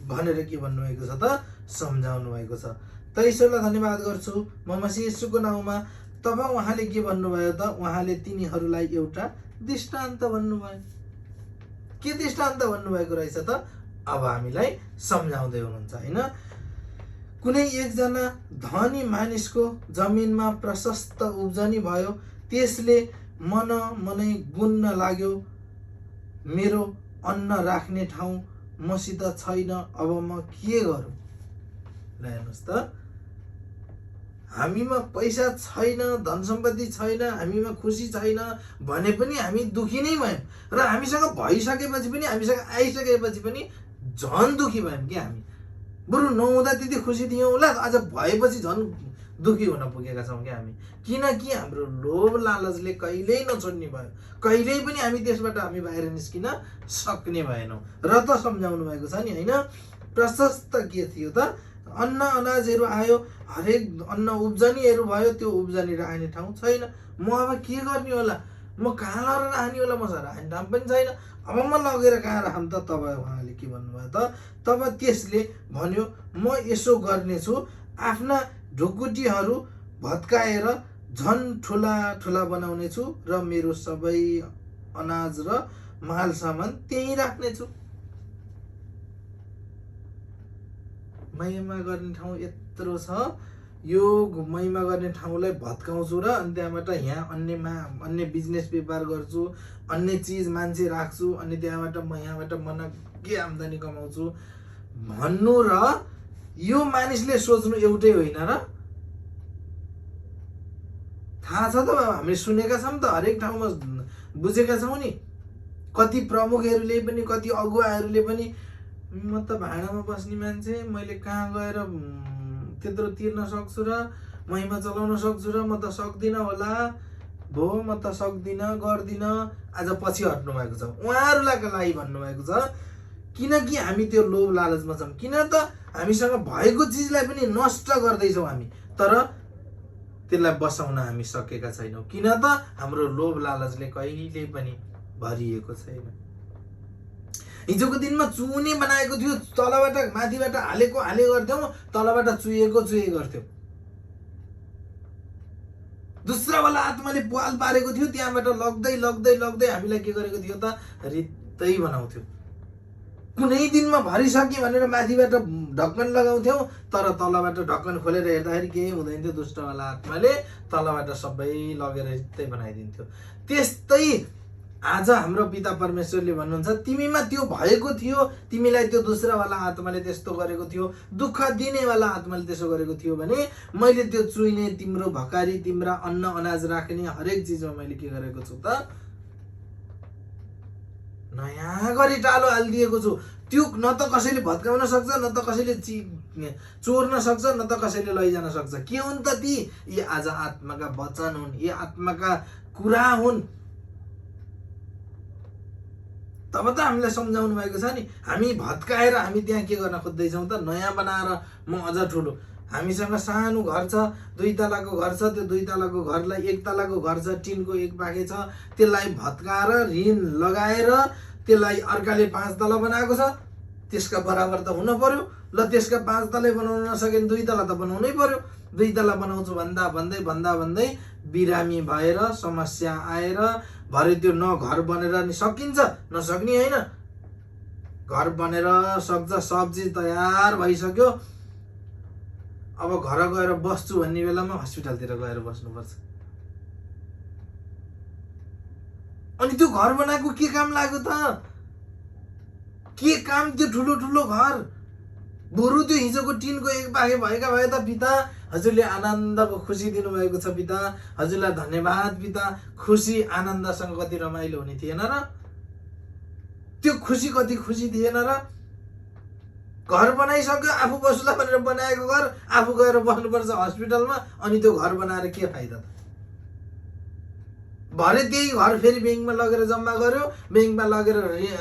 भनेर के भन्नुभएको छ त? सम्झाउनु भएको छ। त ईश्वरलाई धन्यवाद गर्छु म मसीह येशूको नाउँमा। तब उहाँले के भन्नुभयो त? उहाँले तिनीहरूलाई एउटा दृष्टान्त भन्नुभयो। के दृष्टान्त भन्नुभएको रहेछ त? अब हामीलाई सम्झाउँदै हुनुहुन्छ होइन। कुनै एकजना धनी मानिसको जमिनमा प्रशस्त उब्जनी भयो, त्यसले मनै गुन्न लाग्यो, मेरो अन्न राख्ने ठाउँ मसित छैन, अब म के गरौँ? हेर्नुहोस् त, हामीमा पैसा छैन, धन सम्पत्ति छैन, हामीमा खुसी छैन भने पनि हामी दुखी नै भयौँ, र हामीसँग भइसकेपछि पनि, हामीसँग आइसकेपछि पनि झन् दुखी भयौँ कि हामी। बरु नहुँदा त्यति खुसी थियौँ होला, आज भएपछि झन् दुखी हुन पुगेका छौँ क्या हामी। किनकि हाम्रो लोभ लालचले कहिल्यै नछोड्ने भयो, कहिल्यै पनि हामी त्यसबाट हामी बाहिर निस्किन सक्ने भएनौँ। र त सम्झाउनु भएको छ नि होइन। प्रशस्त के थियो त? अन्न अनाजहरू आयो, हरेक अन्न उब्जनीहरू भयो, त्यो उब्जनी राख्ने ठाउँ छैन। म अब के गर्ने होला, म कहाँ लगेर राख्ने होला, मसँग राख्ने ठाउँ पनि छैन, अब म लगेर कहाँ राखौँ त? तब उहाँले के भन्नुभयो त? तब त्यसले भन्यो म यसो गर्नेछु, आफ्ना ढुकुटीहरू भत्काएर झन् ठुला ठुला बनाउने छु र मेरो सबै अनाज र माल सामान त्यहीँ राख्नेछु। महिमा गर्ने ठाउँ यत्रो छ, यो महिमा गर्ने ठाउँलाई भत्काउँछु र अनि त्यहाँबाट यहाँ अन्य बिजनेस व्यापार गर्छु, अन्य चिज मान्छे राख्छु, अनि त्यहाँबाट म यहाँबाट मनग्गे आम्दानी कमाउँछु भन्नु र यो मानिसले सोच्नु एउटै होइन र? थाहा छ त, हामीले सुनेका छौँ त, हरेक ठाउँमा बुझेका छौँ नि। कति प्रमुखहरूले पनि, कति अगुवाहरूले पनि म त भाडामा बस्ने मान्छे, मैले कहाँ गएर त्यत्रो तिर्न सक्छु र महिमा चलाउन सक्छु र, म त सक्दिनँ होला, भो म त सक्दिनँ, गर्दिनँ। आज पछि हट्नु भएको छ, उहाँहरूलाई लागि भन्नुभएको छ। किनकि हामी त्यो लोभ लालचमा छौँ, किन त हामीसँग भएको चिजलाई पनि नष्ट गर्दैछौँ हामी, तर त्यसलाई बसाउन हामी सकेका छैनौँ। किन त हाम्रो लोभ लालचले कहिले पनि भरिएको छैन। हिजोको दिनमा चुने बनाएको थियो, तलबाट माथिबाट हाले गर्थ्यौँ, तलबाट चुएको गर्थ्यौँ। दुस्रावाला आत्माले पाल पारेको थियो, त्यहाँबाट लग्दै लग्दै लग्दै हामीलाई के गरेको थियो त? रित्तै बनाउँथ्यो। कुनै दिनमा भरिसक्यो भनेर माथिबाट ढक्कन लगाउँथ्यौँ, तर तलबाट ढक्कन खोलेर हेर्दाखेरि केही हुँदैन थियो। दुष्टवाला आत्माले तलबाट सबै लगेर रित्तै बनाइदिन्थ्यो। त्यस्तै आज हाम्रो पिता परमेश्वरले भन्नुहुन्छ, तिमीमा त्यो भएको थियो, तिमीलाई त्यो दुस्रावाला आत्माले त्यस्तो गरेको थियो, दुःख दिनेवाला आत्माले त्यसो गरेको थियो भने मैले त्यो चुइने, तिम्रो भकारी, तिम्रा अन्न अनाज राख्ने हरेक चिजमा मैले के गरेको छु त? नयाँ गरी टालो हालिदिएको छु। त्यो न त कसैले भत्काउन सक्छ, न त कसैले चोर्न सक्छ, न त कसैले लैजान सक्छ। के हुन् त ती? यी आज आत्माका वचन हुन्, यी आत्माका कुरा हुन्। तब त हामीलाई सम्झाउनु भएको छ नि, हामी भत्काएर हामी त्यहाँ के गर्न खोज्दैछौँ त? नयाँ बनाएर म अझ ठुलो। हामीसँग सानो घर छ, 2 तलाको घर छ, त्यो 2 तलाको घरलाई 1 तलाको घर छ, टिनको एक पाखे छ, त्यसलाई भत्काएर ऋण लगाएर त्यसलाई अर्काले 5 तला बनाएको छ, त्यसका बराबर त हुन पर्यो। ल त्यसका 5 तलै बनाउन नसके 2 तला त बनाउनै पर्यो। 2 तला बनाउँछु भन्दा भन्दै बिरामी भएर समस्या आएर भरे त्यो न घर बनेर नि सकिन्छ, नसक्ने होइन। घर बनेर सक्छ, सब चिज तयार भइसक्यो, अब घर गएर बस्छु भन्ने बेलामा हस्पिटलतिर गएर बस्नुपर्छ। अनि त्यो घर बनाएको के काम लाग्यो त? के काम त्यो ठुलो ठुलो घर? बरु त्यो हिजोको टिनको एक पाखे भएका भए त पिता, हजुरले आनन्दको खुसी दिनुभएको छ पिता, हजुरलाई धन्यवाद पिता। खुसी आनन्दसँग कति रमाइलो हुने थिएन र? त्यो खुसी कति खुसी थिएन र? घर बनाइसक्यो, आफू बस्ला भनेर बनाएको घर, आफू गएर बस्नुपर्छ हस्पिटलमा, अनि त्यो घर बनाएर के फाइदा त? भरे त्यही घर फेरि ब्याङ्कमा लगेर जम्मा गर्यो, ब्याङ्कमा लगेर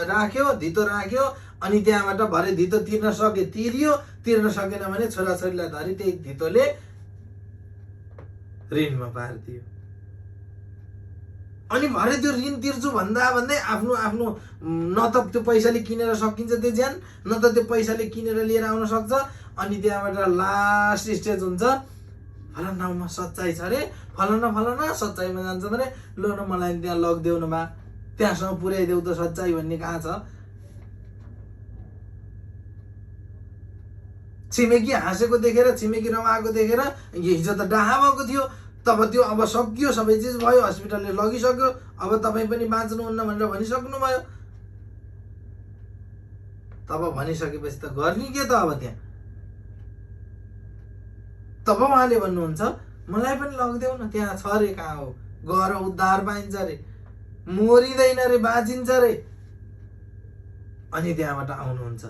राख्यो, धितो राख्यो, अनि त्यहाँबाट भरे धितो तिर्न सके तिर्यो, तिर्न सकेन भने छोराछोरीलाई धरि त्यही धितोले ऋणमा पारिदियो। अनि भरे त्यो ऋण तिर्छु भन्दै आफ्नो न त त्यो पैसाले किनेर सकिन्छ त्यो ज्यान, न त त्यो पैसाले किनेर लिएर आउन सक्छ। अनि त्यहाँबाट लास्ट स्टेज हुन्छ, फलाना ठाउँमा सच्चाइ छ अरे, फलाना सच्चाइमा जान्छ भने ल न मलाई त्यहाँ लगिदेऊ न बा, त्यहाँसम्म पुर्याइदेऊ त सच्चाइ भन्ने कहाँ छ? छिमेकी हाँसेको देखेर, छिमेकी रमाएको देखेर हिजो त डाहा भएको थियो, तब त्यो अब सकियो, सबै चिज भयो, हस्पिटलले लगिसक्यो, अब तपाईँ पनि बाँच्नुहुन्न भनेर भनिसक्नु भयो। तब भनिसकेपछि त गर्ने के त अब त्यहाँ? तब उहाँले भन्नुहुन्छ, मलाई पनि लगिदेऊ न, त्यहाँ छ रे, कहाँ हो, गएर उद्धार पाइन्छ रे, मरिँदैन रे, बाँचिन्छ रे। अनि त्यहाँबाट आउनुहुन्छ।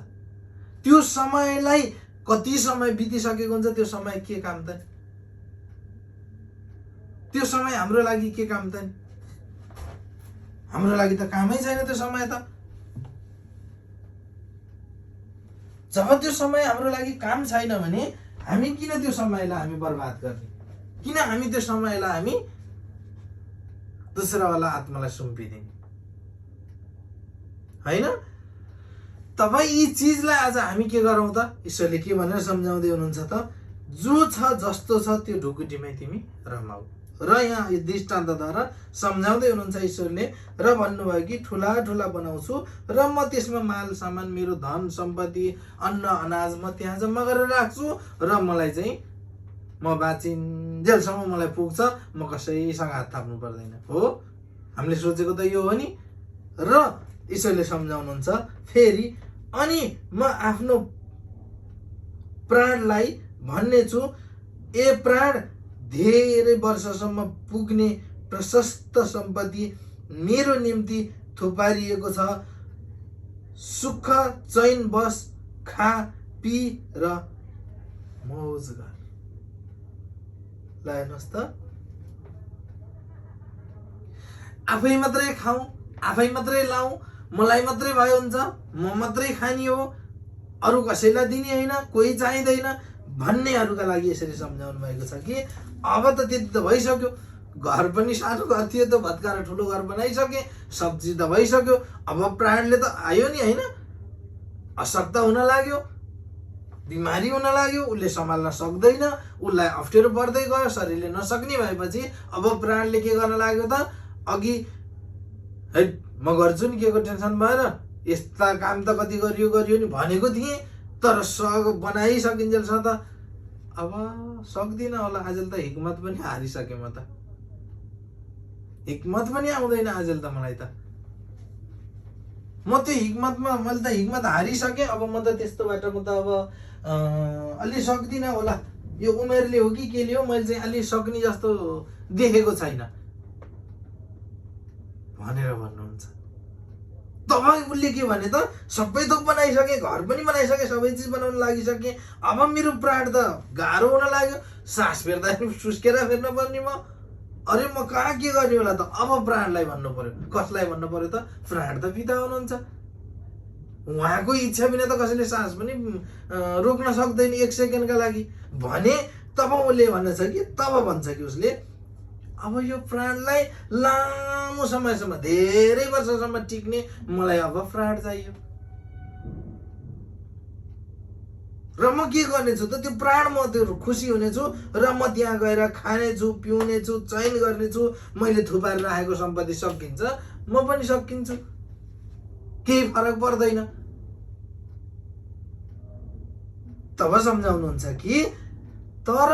त्यो समयलाई कति समय बितिसकेको हुन्छ, त्यो समय के काम त? त्यो समय हाम्रो लागि के काम त? हाम्रो लागि त कामै छैन त्यो समय त। जब त्यो समय हाम्रो लागि काम छैन भने हामी किन त्यो समयलाई हामी बर्बाद गर्ने, किन हामी त्यो समयलाई हामी दुसरावाला आत्मालाई सुम्पिदिने होइन। तब यी चिजलाई आज हामी के गरौँ त, ईश्वरले के भनेर सम्झाउँदै हुनुहुन्छ त, जो छ जस्तो छ त्यो ढुकुटीमै तिमी रमाऊ। र यहाँ यो दृष्टान्तद्वारा सम्झाउँदै हुनुहुन्छ ईश्वरले र भन्नुभयो कि ठुला ठुला बनाउँछु र म त्यसमा माल सामान मेरो धन सम्पत्ति अन्न अनाज म त्यहाँ जम्मा गरेर राख्छु र मलाई चाहिँ म बाँचिन्जेलसम्म मलाई पुग्छ, म कसैसँग हात थाप्नु पर्दैन। हो, हामीले सोचेको त यो हो नि। र ईश्वरले सम्झाउनुहुन्छ फेरि, अनि म आफ्नो प्राणलाई भन्ने छु, ए प्राण, धेरै वर्षसम्म पुग्ने प्रशस्त सम्पत्ति मेरो निम्ति थुपारिएको छ, सुख चैन बस, खा पी र मौज गर। ल हेर्नुहोस् त, आफै मात्रै खाऊ, आफै मात्रै लाऊ, मलाई मात्रै भयो हुन्छ, म मात्रै खाने हो, अरू कसैलाई दिने होइन, कोही चाहिँदैन भन्नेहरूका लागि यसरी सम्झाउनु भएको छ कि अब त त्यति त भइसक्यो, घर पनि सानो घर थियो त भत्काएर ठुलो घर बनाइसके, सब्जी त भइसक्यो, अब प्राणले त आयो नि होइन, अशक्त हुन लाग्यो, बिमारी हुन लाग्यो, उसले सम्हाल्न सक्दैन, उसलाई अप्ठ्यारो पर्दै गयो, शरीरले नसक्ने भएपछि अब प्राणले के गर्न लाग्यो त, अघि है म गर्छु नि, के को टेन्सन भएर, यस्ता काम त कति गरियो नि भनेको थिएँ, तर बनाइसकिन्जेलसम्म त अब सक्दिनँ होला, आजल त हिक्मत पनि हारिसकेँ म त, हिक्मत पनि आउँदैन आजल त मलाई त, म त्यो हिक्मतमा मैले त हिक्मत हारिसकेँ, अब म त त्यस्तो बाटोमा त अब अलि सक्दिनँ होला, यो उमेरले हो कि केले हो, मैले चाहिँ अलि सक्ने जस्तो देखेको छैन भनेर भन्नुहुन्छ। तब उसले के भने त, सबै थोक बनाइसके, घर पनि बनाइसके, सबै चिज बनाउन लागिसके, अब मेरो प्राण त गाह्रो हुन लाग्यो, सास फेर्दा सुस्केर फेर्न पर्ने म, अरे म कहाँ के गर्ने होला त, अब प्राणलाई भन्नु पर्यो। कसलाई भन्नु पर्यो त, प्राण त पिता हुनुहुन्छ, उहाँको इच्छा बिना त कसैले सास पनि रोक्न सक्दैन एक सेकेन्डका लागि भने, तब उसले भन्छ कि, तब भन्छ कि उसले, अब यो प्राणलाई लामो समयसम्म, धेरै वर्षसम्म टिक्ने मलाई अब प्राण चाहियो र म के गर्नेछु त, त्यो प्राण म त्यो खुसी हुनेछु र म त्यहाँ गएर खानेछु, पिउनेछु, चयन गर्नेछु, मैले थुपारेर राखेको सम्पत्ति सकिन्छ, म पनि सकिन्छु, केही फरक पर्दैन। तब सम्झाउनुहुन्छ कि तर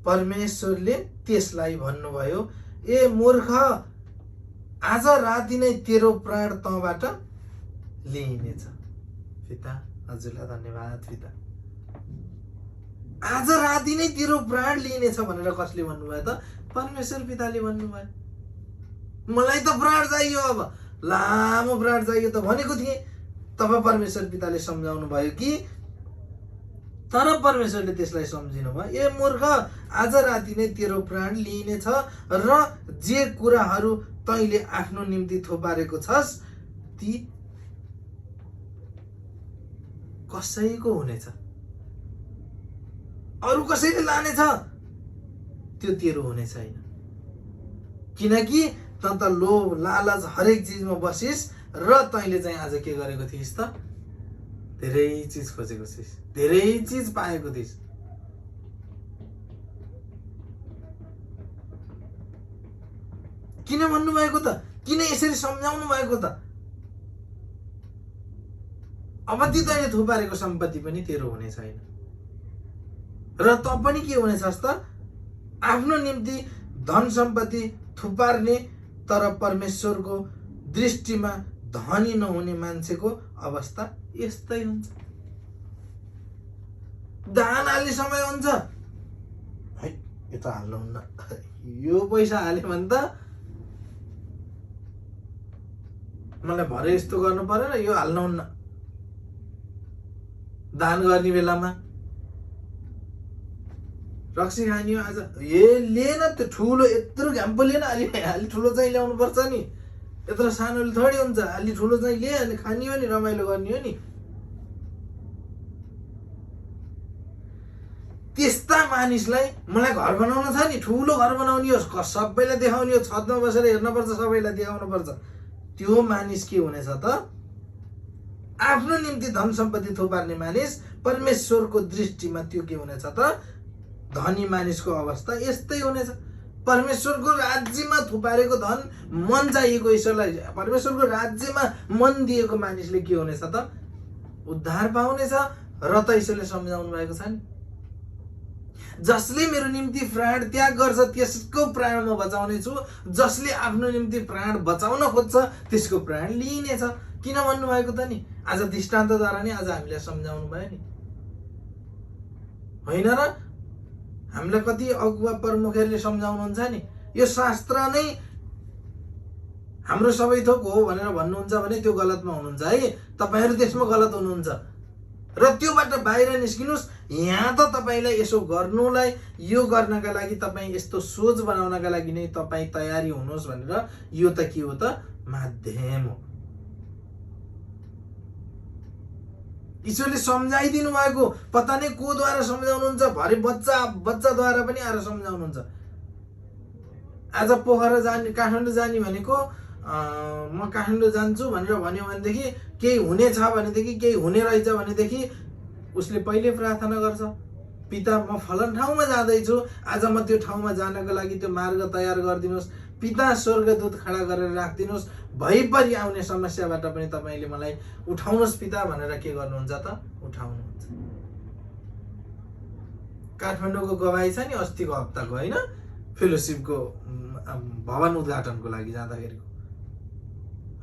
परमेश्वरले त्यसलाई भन्नुभयो, ए मूर्ख, आज राति नै तेरो प्राण तँबाट लिइनेछ। पिता, हजुरलाई धन्यवाद पिता, आज राति नै तेरो प्राण लिइनेछ भनेर कसले भन्नुभयो त, परमेश्वर पिताले भन्नुभयो। मलाई त प्राण चाहियो, अब लामो प्राण चाहियो त भनेको थिएँ। तब परमेश्वर पिताले सम्झाउनु भयो कि, तर परमेश्वरले त्यसलाई सम्झिनु भयो, ए मूर्ख, आज राति नै तेरो प्राण लिइनेछ र जे कुराहरू तैँले आफ्नो निम्ति थोपारेको छस् ती कसैको हुनेछ, अरू कसैले लानेछ, त्यो तेरो हुने छैन, किनकि त लोभ लालच हरेक चिजमा बसिस र तैँले चाहिँ आज के गरेको थिइस् त, धेरै चिज खोजेको थिइस्, धेरै चिज पाएको थिइस्। किन भन्नुभएको त, किन यसरी सम्झाउनु भएको त, अब ती तैँले थुपारेको सम्पत्ति पनि तेरो हुने छैन र त पनि के हुनेछस् त, आफ्नो निम्ति धन सम्पत्ति थुपार्ने तर परमेश्वरको दृष्टिमा धनी नहुने मान्छेको अवस्था यस्तै हुन्छ। दान हाल्ने समय हुन्छ, है यो त हाल्नुहुन्न, यो पैसा हाल्यो भने त मलाई भरे यस्तो गर्नु परेन, यो हाल्नुहुन्न। दान गर्ने बेलामा रक्सी खाने हो आज, ए लिएन त्यो ठुलो यत्रो घ्याम्पो लिएन, अलि ठुलो चाहिँ ल्याउनु पर्छ नि, यत्रो सानोले थोडी हुन्छ, अलि ठुलो चाहिँ लिए अनि खाने हो नि, रमाइलो गर्ने हो नि। त्यस्ता मानिसलाई मलाई घर बनाउन छ नि, ठुलो घर बनाउने हो, सबैलाई देखाउने हो, छतमा बसेर हेर्नुपर्छ, सबैलाई देखाउनुपर्छ, त्यो मानिस के हुनेछ त? आफ्नो निम्ति धन सम्पत्ति थुपार्ने मानिस, परमेश्वरको दृष्टिमा त्यो के हुनेछ त? धनी मानिसको अवस्था यस्तै हुनेछ। परमेश्वरको राज्यमा थुपारेको धन, मन चाहिएको ईश्वरलाई परमेश्वरको राज्यमा मन दिएको मानिसले के हुनेछ त? उद्धार पाउनेछ। र त ईश्वरले सम्झाउनु भएको छ नि, जसले मेरो निम्ति प्राण त्याग गर्छ त्यसको प्राण म बचाउने छु, जसले आफ्नो निम्ति प्राण बचाउन खोज्छ त्यसको प्राण लिइनेछ। किन भन्नुभएको त नि? आज दृष्टान्तद्वारा नै आज हामीलाई सम्झाउनु भयो नि, होइन र? हामीलाई कति अगुवा प्रमुखहरूले सम्झाउनुहुन्छ नि, यो शास्त्र नै हाम्रो सबै थोक हो भनेर भन्नुहुन्छ भने त्यो गलतमा हुनुहुन्छ है, तपाईहरू त्यसमा गलत हुनुहुन्छ। र त्योबाट बाहिर निस्किनुस्। यहाँ त तपाईलाई यसो गर्नुलाई, यो गर्नका लागि, तपाईँ यस्तो सोच बनाउनका लागि नै तपाईँ तयारी हुनुहोस् भनेर यो त के हो त? माध्यम हो। ईश्वरले सम्झाइदिनु भएको, पता नै को द्वारा सम्झाउनुहुन्छ, भरे बच्चाद्वारा पनि आएर सम्झाउनुहुन्छ। आज पोखरा जाने, काठमाडौँ जाने भनेको म काठमाडौँ जान्छु भनेर भन्यो भनेदेखि, केही हुनेछ भनेदेखि, केही हुने रहेछ भनेदेखि उसले पहिले प्रार्थना गर्छ, पिता म फलन ठाउँमा जाँदैछु, आज म त्यो ठाउँमा जानको लागि त्यो मार्ग तयार गरिदिनुहोस्, पिता स्वर्गदूत खडा गरेर राखिदिनुहोस्, भइपरि आउने समस्याबाट पनि तपाईँले मलाई उठाउनुहोस् पिता भनेर के गर्नुहुन्छ त? उठाउनुहुन्छ। काठमाडौँको गवाई छ नि अस्तिको हप्ताको, होइन, फेलोसिपको भवन उद्घाटनको लागि जाँदाखेरि,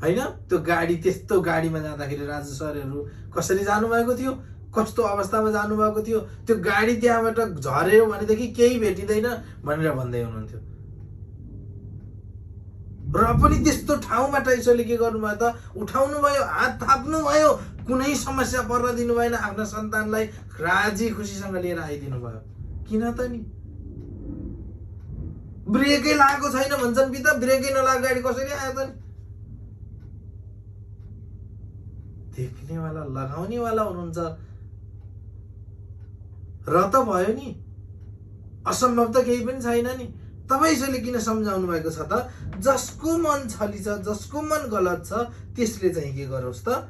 होइन, त्यो गाडी, त्यस्तो गाडीमा जाँदाखेरि राजु सरहरू कसरी जानुभएको थियो, कस्तो अवस्थामा जानुभएको थियो, त्यो गाडी त्यहाँबाट झर्यो भनेदेखि केही भेटिँदैन भनेर भन्दै हुनुहुन्थ्यो। र पनि त्यस्तो ठाउँबाट ईश्वरले के गर्नुभयो त? उठाउनु भयो, हात थाप्नु भयो, कुनै समस्या पर्न दिनु भएन, आफ्ना सन्तानलाई राजी खुसीसँग लिएर आइदिनु भयो। किन त नि? ब्रेकै लागेको छैन भन्छन् पिता, ब्रेकै नलागेको गाडी कसरी आयो त नि? देख्नेवाला, लगाउनेवाला हुनुहुन्छ। र त भयो नि, असम्भव त केही पनि छैन नि। तपाईले किन सम्झाउनु भएको छ त? जसको मन छली छ, जसको मन गलत छ, त्यसले चाहिँ के गरोस् त?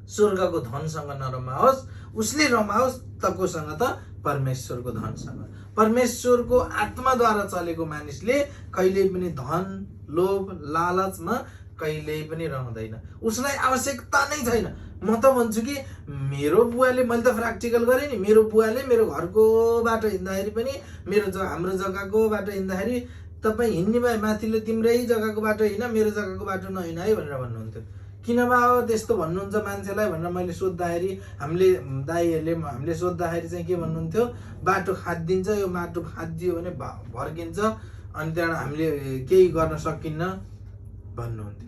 स्वर्गको धनसँग नरमाओस्, उसले रमाओस् तकोसँग त? परमेश्वरको धनसँग। परमेश्वरको आत्माद्वारा चलेको मानिसले कहिल्यै पनि धन, लोभ, लालचमा कहिल्यै पनि रहँदैन। उसलाई आवश्यकता नै छैन। म त भन्छु कि मेरो बुवाले, मैले त प्र्याक्टिकल गरेँ नि, मेरो बुवाले मेरो घरको बाटो हिँड्दाखेरि पनि, हाम्रो जग्गाको बाटो हिँड्दाखेरि, तपाईँ हिँड्ने भए माथिल्लो तिम्रै जग्गाको बाटो हिँड, मेरो जग्गाको बाटो नहिँड है भनेर भन्नुहुन्थ्यो। किन बा त्यस्तो भन्नुहुन्छ मान्छेलाई भनेर मैले सोद्धाखेरि, हामीले सोद्धाखेरि चाहिँ के भन्नुहुन्थ्यो? बाटो खादिन्छ, यो बाटो खादियो भने भर्किन्छ, अनि त्यहाँबाट हामीले केही गर्न सकिन्न भन्नुहुन्थ्यो।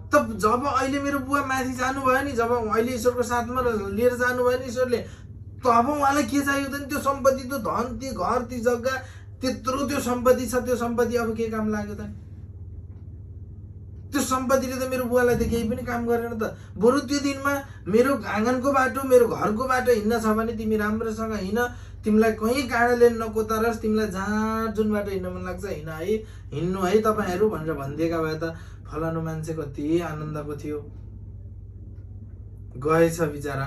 त जब अहिले मेरो बुवा माथि जानुभयो नि, जब अहिले ईश्वरको साथमा लिएर जानुभयो नि ईश्वरले, तब उहाँलाई के चाहियो त नि? त्यो सम्पत्ति, त्यो धन, त्यो घर, त्यो जग्गा, त्यत्रो त्यो सम्पत्ति छ, त्यो सम्पत्ति अब के काम लाग्यो त? त्यो सम्पत्तिले त मेरो बुवालाई त केही पनि काम गरेन त। बरु त्यो दिनमा मेरो आँगनको बाटो, मेरो घरको बाटो हिँड्न छ भने तिमी राम्रोसँग हिँड, तिमीलाई कहीँ काँडाले नकोतारोस्, तिमीलाई जहाँ जुन बाटो हिँड्न मन लाग्छ हिँड्नु है तपाईँहरू भनेर भनिदिएका भए त फलानु मान्छे कति आनन्दको थियो। गएछ बिचरा,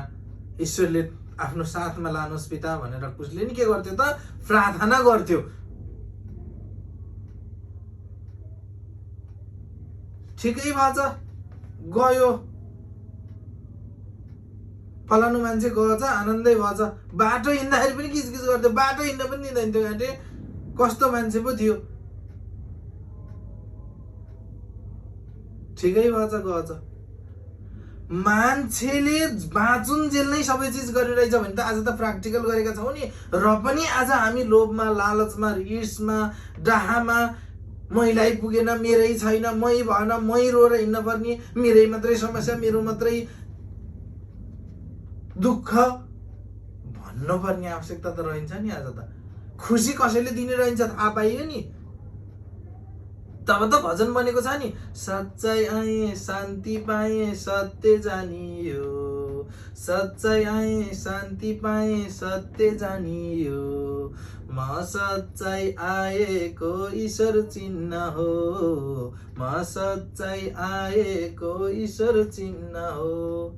ईश्वरले आफ्नो साथमा लानुहोस् पिता भनेर उसले नि के गर्थ्यो त? प्रार्थना गर्थ्यो। ठिकै भएछ, गयो, फलानु मान्छे गएछ, आनन्दै भएछ। बाटो हिँड्दाखेरि पनि किचकिच गर्थ्यो, बाटो हिँड्न पनि दिँदैन थियो। घाँटे कस्तो मान्छे पो थियो। ठिकै भएछ, गएछ। मान्छेले बाँचुन्जेल नै सबै चिज गरिरहेछ भने त आज त प्र्याक्टिकल गरेका छौँ नि। र पनि आज हामी लोभमा, लालचमा, ईर्षमा, डाहामा, मैलाई पुगेन, मेरै छैन, मै भएन, मै रोएर हिँड्न पर्ने, मेरै मात्रै समस्या, मेरो मात्रै दुःख भन्नुपर्ने आवश्यकता त रहन्छ नि। आज त खुसी कसैले दिने रहन्छ थाहा पाइयो नि। तब त भजन बनेको छ नि, सच्चाइ आए शान्ति पाए सत्य जानियो, सच्चाइ आए शान्ति पाए सत्य जानियो, म सच्चाइ आएको ईश्वर चिन्ह हो, म सच्चाइ आएको ईश्वर चिन्ह हो।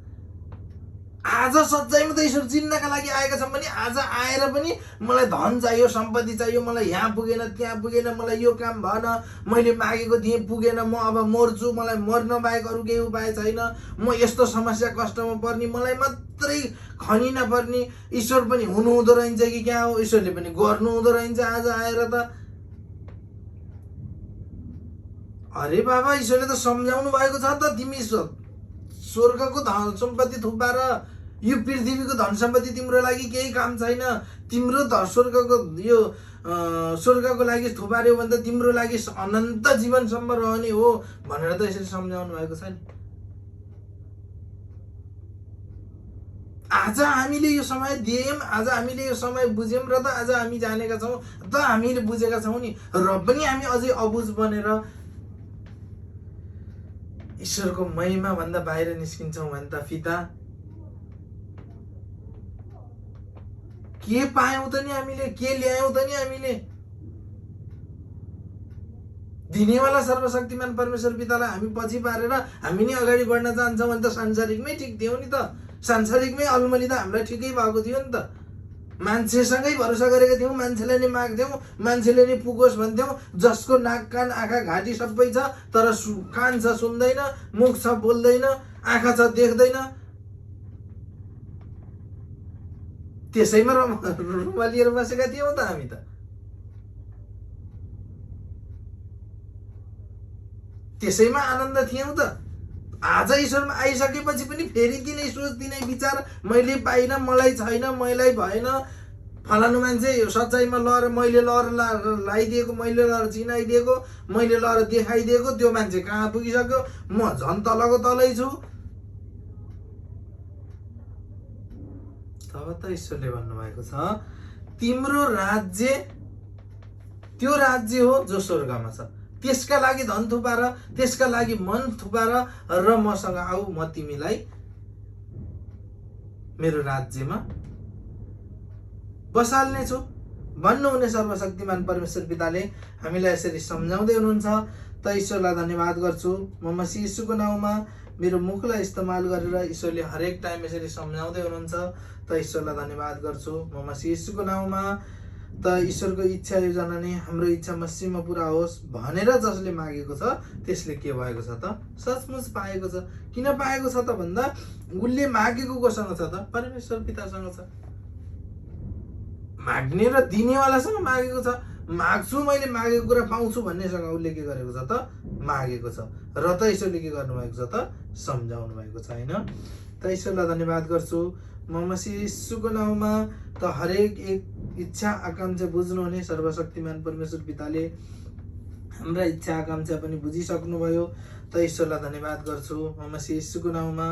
आज सच्चाइमा त ईश्वर चिन्नका लागि आएका छन् भने आज आएर पनि मलाई धन चाहियो, सम्पत्ति चाहियो, मलाई यहाँ पुगेन त्यहाँ पुगेन, मलाई यो काम भएन, मैले मागेको थिएँ पुगेन, म अब मर्छु, मलाई मर्न बाहेक अरू केही उपाय छैन, म यस्तो समस्या कष्टमा पर्ने, मलाई मात्रै खनि नपर्ने, ईश्वर पनि हुनुहुँदो रहन्छ कि क्या हो, ईश्वरले पनि गर्नु हुँदो रहन्छ आज आएर त। अरे बाबा ईश्वरले त सम्झाउनु भएको छ त, तिमी स्वर्गको धन सम्पत्ति थुपार यो पृथ्वीको धन सम्पत्ति तिम्रो लागि केही काम छैन, तिम्रो स्वर्गको यो स्वर्गको लागि थुपार्यो भने त तिम्रो लागि अनन्त जीवनसम्म रहने हो भनेर त यसरी सम्झाउनु भएको छ नि। आज हामीले यो समय दियौँ, आज हामीले यो समय बुझ्यौँ र त आज हामी जानेका छौँ त, हामीले बुझेका छौँ नि, र पनि हामी अझै अबुझ बनेर ईश्वरको महिमा भन्दा बाहिर निस्किन्छौँ भने त पिता के पायौँ त नि हामीले, के ल्यायौँ त नि हामीले। दिनेवाला सर्वशक्तिमान परमेश्वर पितालाई हामी पछि पारेर हामी नै अगाडि बढ्न चाहन्छौँ भने त सांसारिकमै ठिक थियौँ नि त, सांसारिकमै अलमली त हामीलाई ठिकै भएको थियो नि त। मान्छेसँगै भरोसा गरेका थियौँ, मान्छेले नै माग्थ्यौँ, मान्छेले नै पुगोस् भन्थ्यौँ, जसको नाक कान आँखा घाँटी सबै छ तर कान छ सुन्दैन, मुख छ बोल्दैन, आँखा छ देख्दैन, त्यसैमा रुमालिएर बसेका थियौँ त हामी त। त्यसैमा आनन्द थियौँ त। आज ईश्वरमा आइसकेपछि पनि फेरि तिनै सोच तिनै विचार, मैले पाइनँ, मलाई छैन, मलाई भएन, फलानु मान्छे सच्चाइमा लहर मैले लहर लगाइदिएको, मैले लहर चिनाइदिएको, मैले लहर देखाइदिएको, त्यो मान्छे कहाँ पुगिसक्यो, म झन् तलको तलै छु। तब त ईश्वरले भन्नुभएको छ तिम्रो राज्य त्यो राज्य हो जो स्वर्गमा छ, त्यसका लागि धन थुपार, त्यसका लागि मन थुपार र मसँग आऊ, म तिमीलाई मेरो राज्यमा बसाल्ने छु भन्नुहुने सर्वशक्तिमान परमेश्वर पिताले हामीलाई यसरी सम्झाउँदै हुनुहुन्छ। त ईश्वरलाई धन्यवाद गर्छु। म मसीह यीशुको नाउँमा मेरो मुखलाई इस्तेमाल गरेर ईश्वरले हरेक टाइम यसरी सम्झाउँदै हुनुहुन्छ। त ईश्वरलाई धन्यवाद गर्छु म मसीह यीशुको नाउँमा। त ईश्वरको इच्छा योजना नै हाम्रो इच्छा मसीहमा पुरा होस् भनेर जसले मागेको छ त्यसले के भएको छ त, सचमुच पाएको छ। किन पाएको छ त भन्दा उसले मागेको कोसँग छ त, परमेश्वर पितासँग छ। माग्ने र दिनेवालासँग मागेको छ। माग्छु मैले मागेको कुरा पाउँछु भन्नेसँग उसले के गरेको छ त, मागेको छ। र त ईश्वरले के गर्नुभएको छ त, सम्झाउनु भएको छ होइन। त ईश्वरलाई धन्यवाद गर्छु म मसीह यीशुको नाउँमा। त हरेक एक इच्छा आकांक्षा बुझ्नुहुने सर्वशक्तिमान परमेश्वर पिताले हाम्रा इच्छा आकांक्षा पनि बुझिसक्नुभयो। त ईश्वरलाई धन्यवाद गर्छु म मसीह यीशुको नाउँमा।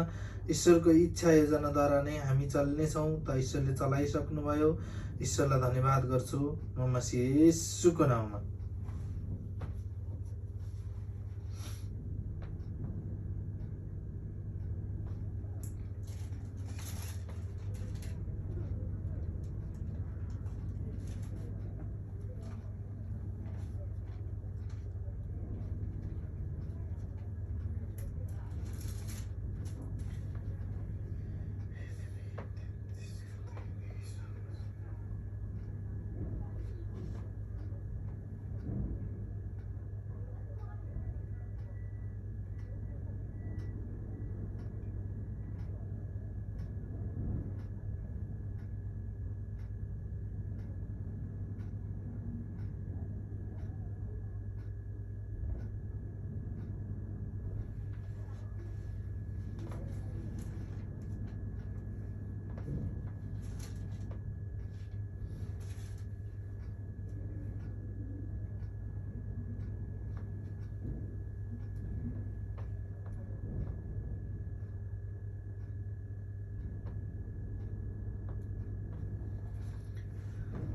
ईश्वरको इच्छा योजनाद्वारा नै हामी चल्नेछौँ। त ईश्वरले चलाइसक्नुभयो। ईश्वरलाई धन्यवाद गर्छु म मसीह यीशुको नाउँमा।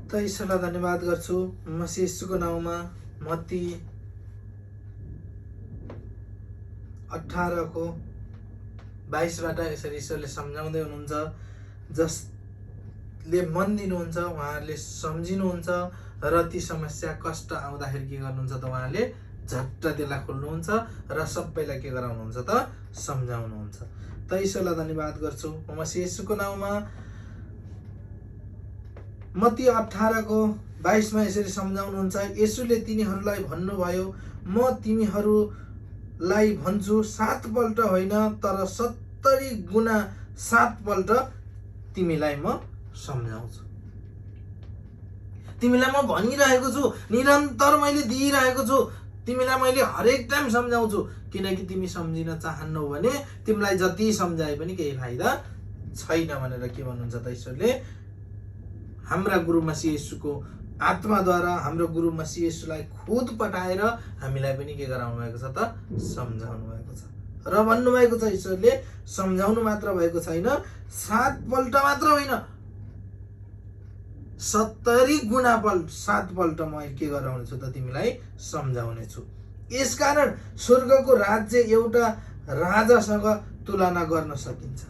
त ईश्वरलाई धन्यवाद गर्छु मसीह यीशुको नाउँमा। मत्ती 18 22बाट यसरी ईश्वरले सम्झाउँदै हुनुहुन्छ। जसले मन दिनुहुन्छ उहाँहरूले सम्झिनुहुन्छ र ती समस्या कष्ट आउँदाखेरि के गर्नुहुन्छ त उहाँले झट्ट त्यसलाई खोल्नुहुन्छ र सबैलाई के गराउनुहुन्छ त सम्झाउनुहुन्छ। त ईश्वरलाई धन्यवाद गर्छु। म मसीह येशूको नाउँमा मत्ती 18:22 मा यसरी सम्झाउनुहुन्छ। येशूले तिनीहरूलाई भन्नुभयो, म तिमीहरूलाई भन्छु 7 पल्ट होइन तर 70 गुणा 7 पल्ट तिमीलाई म सम्झाउँछु। तिमीलाई म भनिरहेको छु, निरन्तर मैले दिइरहेको छु, तिमीलाई मैले हरेक टाइम सम्झाउँछु। किनकि तिमी सम्झिन चाहन्नौ भने तिमीलाई जति सम्झाए पनि केही फाइदा छैन भनेर के भन्नुहुन्छ त ईश्वरले हाम्रा गुरु मसीह येशूको आत्माद्वारा हाम्रो गुरु मसीह येशूलाई खुद पठाएर हामीलाई पनि के गराउनु भएको छ त सम्झाउनु भएको छ। र भन्नुभएको छ ईश्वरले सम्झाउनु मात्र भएको छैन, 7 पल्ट मात्र होइन 70 गुणा 7 पल्ट म के गराउने छु त तिमीलाई सम्झाउने छु। यसकारण स्वर्गको राज्य एउटा राजासँग तुलना गर्न सकिन्छ।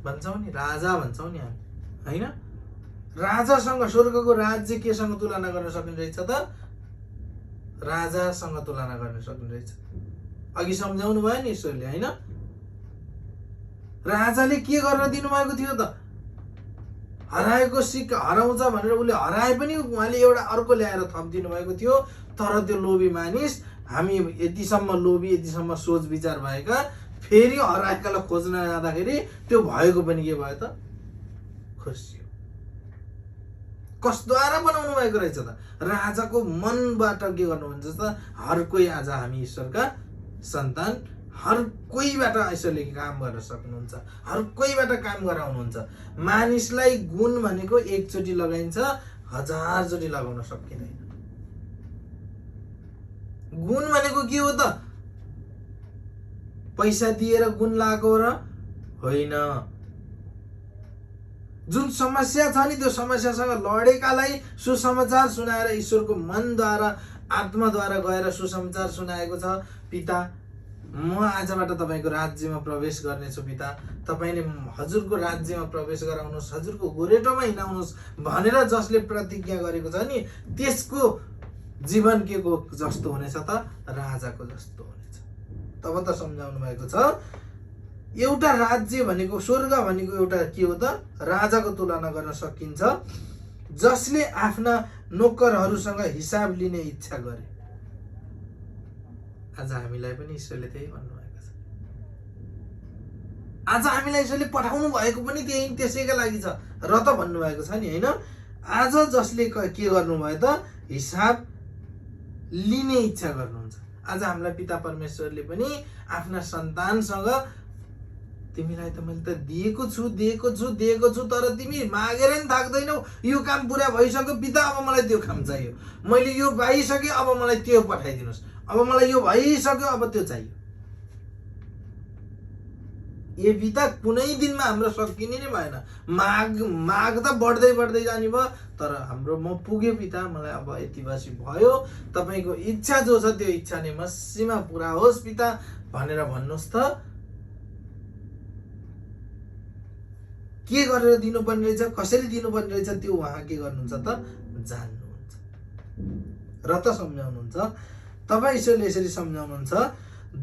भन्छौ नि राजा भन्छौ नि हामी, हैन? राजासँग स्वर्गको राज्य केसँग तुलना गर्न सकिने रहेछ त? राजासँग तुलना गर्न सकिने रहेछ। अघि सम्झाउनु भयो नि ईश्वरले, हैन? राजाले के गर्न दिनुभएको थियो त? हराएको सिक्का हराउँछ भनेर उसले हराए पनि उहाँले एउटा अर्को ल्याएर थपिदिनु भएको थियो। तर त्यो लोभी मानिस, हामी यतिसम्म लोभी यतिसम्म सोच विचार भएका, फेरि हराएकालाई खोज्न जाँदाखेरि त्यो भएको पनि के भयो त खोसियो। कसद्वारा बनाउनु भएको रहेछ त? राजाको मनबाट के गर्नुहुन्छ त? हर कोही आज हामी ईश्वरका सन्तान, हर कोहीबाट ईश्वरले काम गर्न सक्नुहुन्छ, हर कोहीबाट काम गराउनुहुन्छ। मानिसलाई गुण भनेको एकचोटि लगाइन्छ, 1000 चोटि लगाउन सकिँदैन। गुण भनेको के हो त? पैसा दिएर गुण लगाएको र होइन। जुन समस्या छ नि त्यो समस्यासँग लडेकालाई सुसमाचार सुनाएर ईश्वरको मनद्वारा आत्माद्वारा गएर सुसमाचार सुनाएको छ। पिता, म आजबाट तपाईँको राज्यमा प्रवेश गर्नेछु। पिता, तपाईँले हजुरको राज्यमा प्रवेश गराउनुहोस्, हजुरको गोरेटोमा हिँडाउनुहोस् भनेर जसले प्रतिज्ञा गरेको छ नि, त्यसको जीवन के को जस्तो हुनेछ त? राजाको जस्तो हुनेछ। तब त सम्झाउनु भएको छ एउटा राज्य भनेको, स्वर्ग भनेको एउटा के हो त? राजाको तुलना गर्न सकिन्छ जसले आफ्ना नोकरहरूसँग हिसाब लिने इच्छा गरे। आज हामीलाई पनि ईश्वरले त्यही भन्नुभएको छ। आज हामीलाई ईश्वरले पठाउनु भएको पनि त्यसैका लागि छ र त भन्नुभएको छ नि, होइन? आज जसले के गर्नुभयो त? हिसाब लिने इच्छा गर्नुहुन्छ। आज हामीलाई पिता परमेश्वरले पनि आफ्ना सन्तानसँग तिमीलाई त मैले त दिएको छु तर तिमी मागेर नि थाक्दैनौ। यो काम पुरा भइसक्यो पिता, अब मलाई त्यो काम चाहियो। मैले यो पाइसकेँ, अब मलाई त्यो पठाइदिनुहोस्। अब मलाई यो भइसक्यो, अब त्यो चाहियो। ए पिता, कुनै दिनमा हाम्रो सकिने नै भएन। माग त बढ्दै जाने भयो, तर हाम्रो म पुग्यो पिता, मलाई अब यति बसी भयो, तपाईँको इच्छा जो छ त्यो इच्छा नै मसीमा पुरा होस् पिता भनेर भन्नुहोस् त। के गरेर दिनुपर्ने रहेछ, कसरी दिनुपर्ने रहेछ त्यो उहाँ के गर्नुहुन्छ त? जान्नुहुन्छ र त सम्झाउनुहुन्छ। तब ईश्वरले यसरी सम्झाउनुहुन्छ,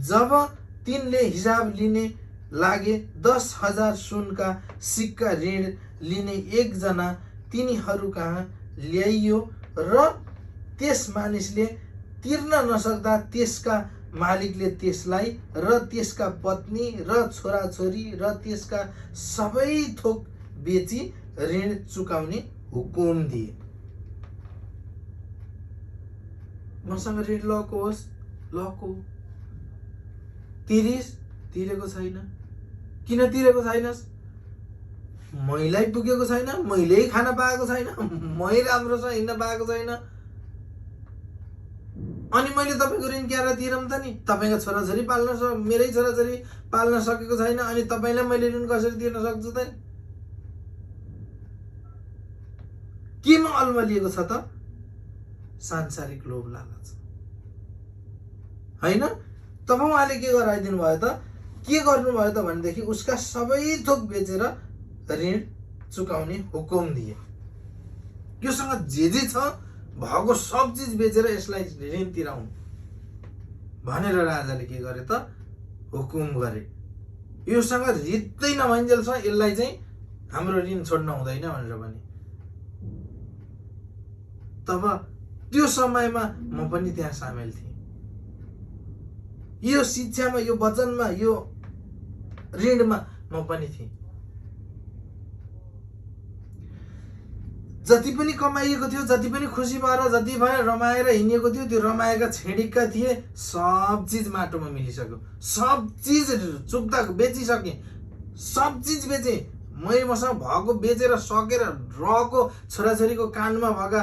जब तिनले हिसाब लिने लागे 10,000 सुनका सिक्का ऋण लिने एकजना तिनीहरू कहाँ ल्याइयो र त्यस मानिसले तिर्न नसक्दा त्यसका मालिकले त्यसलाई र त्यसका पत्नी र छोराछोरी र त्यसका सबै थोक बेची ऋण चुकाउने हुकुम दिए। मसँग ऋण लको होस्, लको तिरेको छैन। किन तिरेको छैनस्? मैलाई पुगेको छैन, मैले खान पाएको छैन, मै राम्रोसँग हिँड्न पाएको छैन, अनि मैले तपाईँको ऋण क्याएर तिरौँ त नि? तपाईँका छोराछोरी मेरै छोराछोरी पाल्न सकेको छैन, अनि तपाईँलाई मैले ऋण कसरी तिर्न सक्छु त? केमा अल्मलिएको छ त? सांसारिक लोभ लालच, होइन? तब उहाँले के गराइदिनु भयो त? के गर्नुभयो त भनेदेखि उसका सबै थोक बेचेर ऋण चुकाउने हुकुम दिए। योसँग जे छ भएको सब चिज बेचेर यसलाई ऋण तिराउनु भनेर राजाले के गरे त हुकुम गरे। योसँग रित्तै नभइन्जेलसम्म यसलाई चाहिँ हाम्रो ऋण छोड्न हुँदैन भनेर भने। तब त्यो समयमा म पनि त्यहाँ सामेल थिएँ। यो शिक्षामा, यो वचनमा, यो ऋणमा म पनि थिएँ। जति पनि कमाइएको थियो, जति पनि खुसी भएर जति भए रमाएर हिँडेको थियो, त्यो रमाएका छेडिक्का थिए सब चिज माटोमा मिलिसक्यो। सब चिज चुक्दा बेचिसके, सब चिज बेचे। मसँग भएको बेचेर सकेर रहेको छोराछोरीको कानमा भएका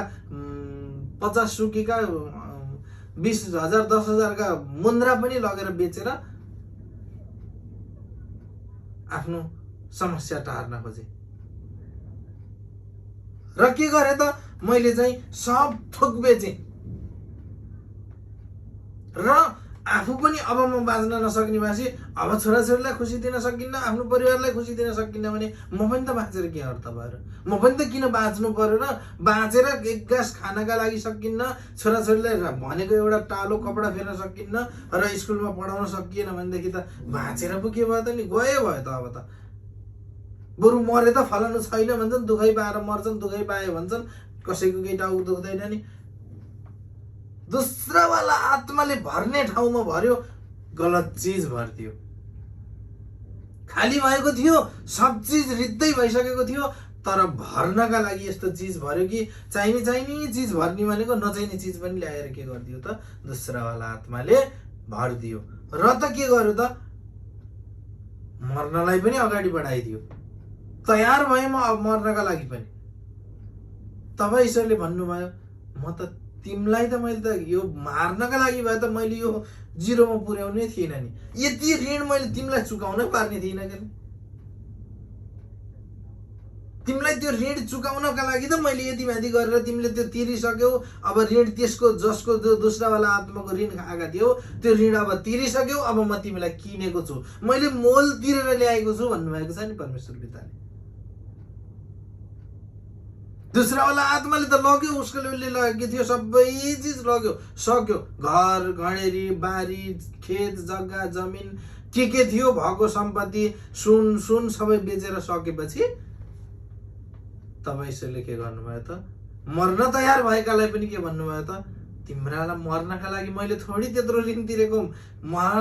50 सुकीका 20,000 10,000 का मुन्द्रा पनि लगेर बेचेर आफ्नो समस्या टार्न खोजे। र के गरे त मैले चाहिँ सब थोक बेचे र आफू पनि अब म बाँच्न नसक्ने भएपछि अब छोराछोरीलाई खुसी दिन सकिन्न, आफ्नो परिवारलाई खुसी दिन सकिन्न भने म पनि त बाँचेर के अर्थ भएर, म पनि त किन बाँच्नु पर्यो र बाँचेर एक गाँस खानका लागि सकिन्न, छोराछोरीलाई भनेको एउटा टालो कपडा फेर्न सकिन्न र स्कुलमा पढाउन सकिएन भनेदेखि त बाँचेर पो के भयो त नि, गयो त अब त। बरु मरे त फलानु छैन भन्छन्, दुखै पाएर मर्छन्, दुखै पाए भन्छन्, कसैको केही टाउको दुख्दैन नि। दूसरावाला आत्माले भर्ने ठाउँमा भर्यो, गलत चिज भरिदियो। खाली भएको थियो, सब चिज रित्तै भइसकेको थियो, तर भर्नका लागि यस्तो चिज भर्यो कि चाहिने चिज भर्ने भनेको नचाहिने चिज पनि ल्याएर के गरिदियो त दूसरावाला आत्माले भरिदियो। र त के गर्यो त मर्नलाई पनि अगाडि बढाइदियो। तयार भएँ म अब मर्नका लागि पनि। तब ईश्वरले भन्नुभयो म त तिमीलाई त मैले त यो मार्नका लागि भए त मैले यो जिरोमा पुर्याउनै थिएन नि, यति ऋण मैले तिमीलाई चुकाउनै पर्ने थिएन के। तिमीलाई त्यो ऋण चुकाउनका लागि त मैले यति माथि गरेर तिमीले त्यो तिरिसक्यौ। अब ऋण त्यसको जसको जो दूसरावाला आत्माको ऋण खाएका थियौ त्यो ऋण अब तिरिसक्यौ, अब म तिमीलाई किनेको छु, मैले मोल तिरेर ल्याएको छु भन्नुभएको छ नि परमेश्वर पिताले। दूसरावाला आत्माले त लग्यो, उसको लगेको थियो सबै चिज लग्यो, सक्यो। घर घडेरी बारी खेत जग्गा जमिन के थियो भएको सम्पत्ति सुन सबै बेचेर सकेपछि तब ईश्वरले के गर्नुभयो त मर्न तयार भएकालाई पनि के भन्नुभयो त तिम्रालाई मर्नका लागि मैले थोडी त्यत्रो ऋण तिरेको,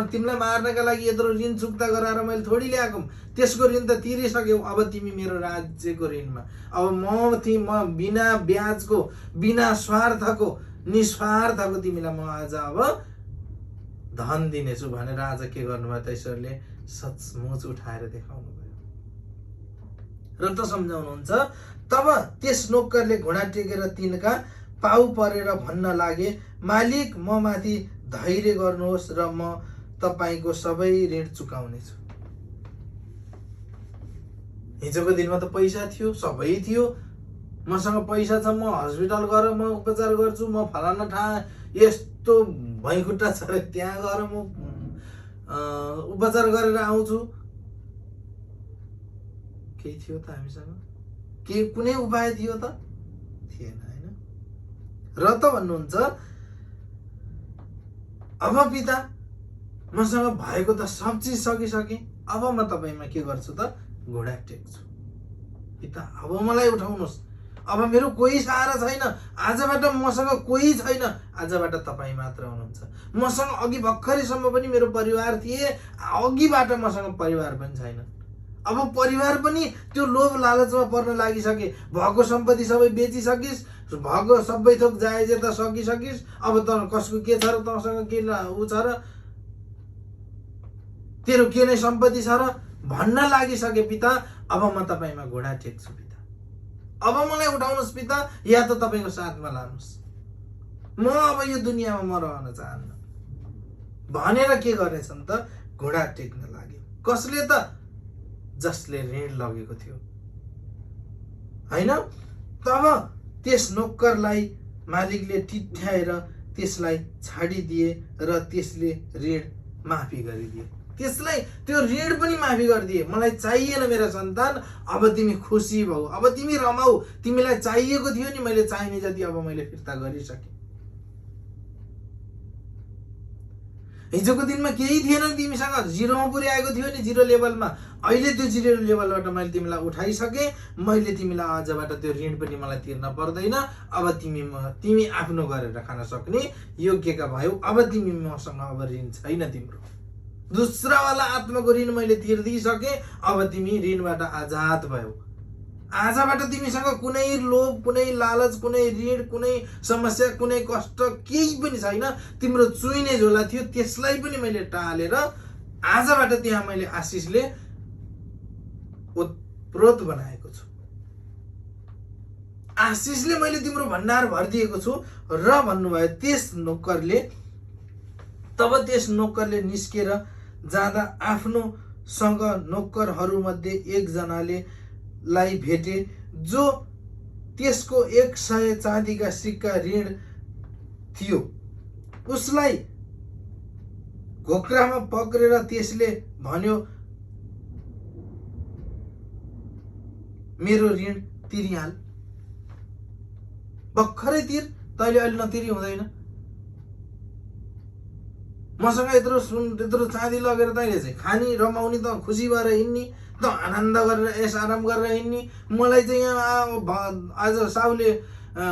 तिमीलाई मार्नका लागि यत्रो ऋण चुक्ता गराएर मैले थोडी ल्याएको, त्यसको ऋण त तिरिसक्यौ। अब तिमी मेरो राज्यको ऋणमा, अब म बिना ब्याजको बिना स्वार्थको निस्वार्थको तिमीलाई म आज अब धन दिनेछु भनेर आज के गर्नुभयो त ईश्वरले सचमुच उठाएर देखाउनु भयो। र त सम्झाउनुहुन्छ तब त्यस नोकरले घुँडा टेकेर तिनका पाउ परेर भन्न लागे मालिक म माथि धैर्य गर्नुहोस् र म तपाईको सबै ऋण चुकाउनेछु। हिजोको दिनमा त पैसा थियो, सबै थियो, मसँग पैसा छ, म हस्पिटल गएर म उपचार गर्छु, म फलाना यस्तो भैँखुट्टा छ र त्यहाँ गएर म उपचार गरेर आउँछु। केही थियो त हामीसँग? के कुनै उपाय थियो त? थिएन हैन। र त भन्नुहुन्छ अब पिता मसँग भएको त सब चिज सकिसके, अब म तपाईमा के गर्छु त घोडा टेक्छु। पिता अब मलाई उठाउनुहोस्, अब मेरो कोही सहारा छैन, आजबाट मसँग कोही छैन, आजबाट तपाईँ मात्र हुनुहुन्छ। मसँग अघि भर्खरैसम्म पनि मेरो परिवार थिए, अघिबाट मसँग परिवार पनि छैन। अब परिवार पनि त्यो लोभ लालचमा पर्न लागिसके, भएको सम्पत्ति सबै बेचिसकिस्, भएको सबै थोक जायज सकिसकिस्, अब त कसको के छ र तँसँग के उ छ र तेरो के नै सम्पत्ति छ र भन्न लागिसके पिता। अब म तपाईमा घोडा टेक्छु पिता, अब मलाई उठाउनुहोस् पिता, या त तपाईको साथमा लानुहोस्, म अब यो दुनियाँमा म रहन चाहन्न भनेर के गरेछन् त घोडा टेक्न लाग्यो। कसले त? जसले ऋण लगेको थियो हैन। तब त्यस नोकरलाई मालिकले टिट्याएर त्यसलाई छाडिदिए र त्यसले ऋण माफी गरिदिए। त्यसलाई त्यो ऋण पनि माफी गरिदिए। मलाई चाहिएन मेरा सन्तान, अब तिमी खुसी भऊ, अब तिमी रमाऊ, तिमीलाई चाहिएको थियो नि, मैले चाहिने जति अब मैले फिर्ता गरिसकेँ। हिजोको दिनमा केही थिएन तिमीसँग, जिरोमा पुर्याएको थियो नि, जिरो लेभलमा। अहिले त्यो जिरो लेभलबाट मैले तिमीलाई उठाइसकेँ। मैले तिमीलाई आजबाट त्यो ऋण पनि मलाई तिर्न पर्दैन। अब तिमी आफ्नो गरेर खान सक्ने योग्यका भयौ। अब तिमी मसँग अब ऋण छैन तिम्रो। दुसरावाला आत्माको ऋण मैले तिर्दिसकेँ। अब तिमी ऋणबाट आजाद भयौ। आजबाट तिमीसँग कुनै लोभ, कुनै लालच, कुनै ऋण, कुनै समस्या, कुनै कष्ट केही पनि छैन। तिम्रो चुइने झोला थियो त्यसलाई पनि मैले टालेर आजबाट त्यहाँ मैले आशिषले ओतप्रोत बनाएको छु। आशिषले मैले तिम्रो भण्डार भरिदिएको छु। र भन्नुभयो त्यस नोकरले, तब त्यस नोकरले निस्केर जाँदा आफ्नो सँग नोकरहरूमध्ये एकजनाले लाई भेटे, जो त्यसको 100 चाँदीका सिक्का ऋण थियो। उसलाई घोक्रामा पक्रेर त्यसले भन्यो, मेरो ऋण तिरिहाल, भर्खरै तिर, तैँले अहिले नतिरी हुँदैन। मसँग यत्रो चाँदी लगेर तैँले चाहिँ खानी, रमाउने, त खुसी भएर हिँड्ने, त आनन्द गरेर यस आराम गरेर हिँड्ने। मलाई चाहिँ यहाँ आज साउले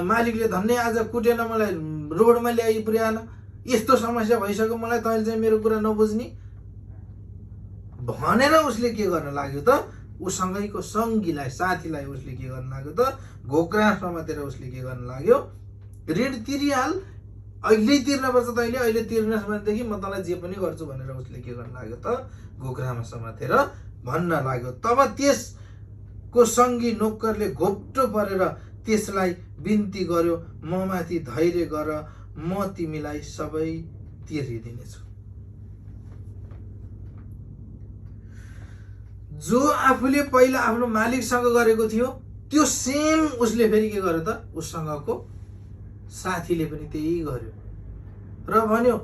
मालिकले धन्य आज कुटेन, मलाई रोडमा ल्याइ पुर्याएन, यस्तो समस्या भइसक्यो मलाई, तैँले चाहिँ मेरो कुरा नबुझ्ने भनेर उसले के गर्न लाग्यो त, उसँगैको सङ्गीलाई, साथीलाई उसले के गर्न लाग्यो त, घोक्रा समातेर उसले के गर्न लाग्यो, ऋण तिरिहाल, अहिले तिर्नुपर्छ तैँले, अहिले तिर्नस् भनेदेखि म तँलाई जे पनि गर्छु भनेर उसले के गर्न लाग्यो त, घोक्रामा समातेर भन्न लाग्यो। तब त्यसको सङ्गी नोकरले घोप्टो परेर त्यसलाई बिन्ती गर्यो, म माथि धैर्य गर, म तिमीलाई सबै तिरिदिनेछु। जो आफूले पहिला आफ्नो मालिकसँग गरेको थियो त्यो सेम उसले फेरि के गर्यो त, उसँगको साथीले पनि त्यही गर्यो र भन्यो,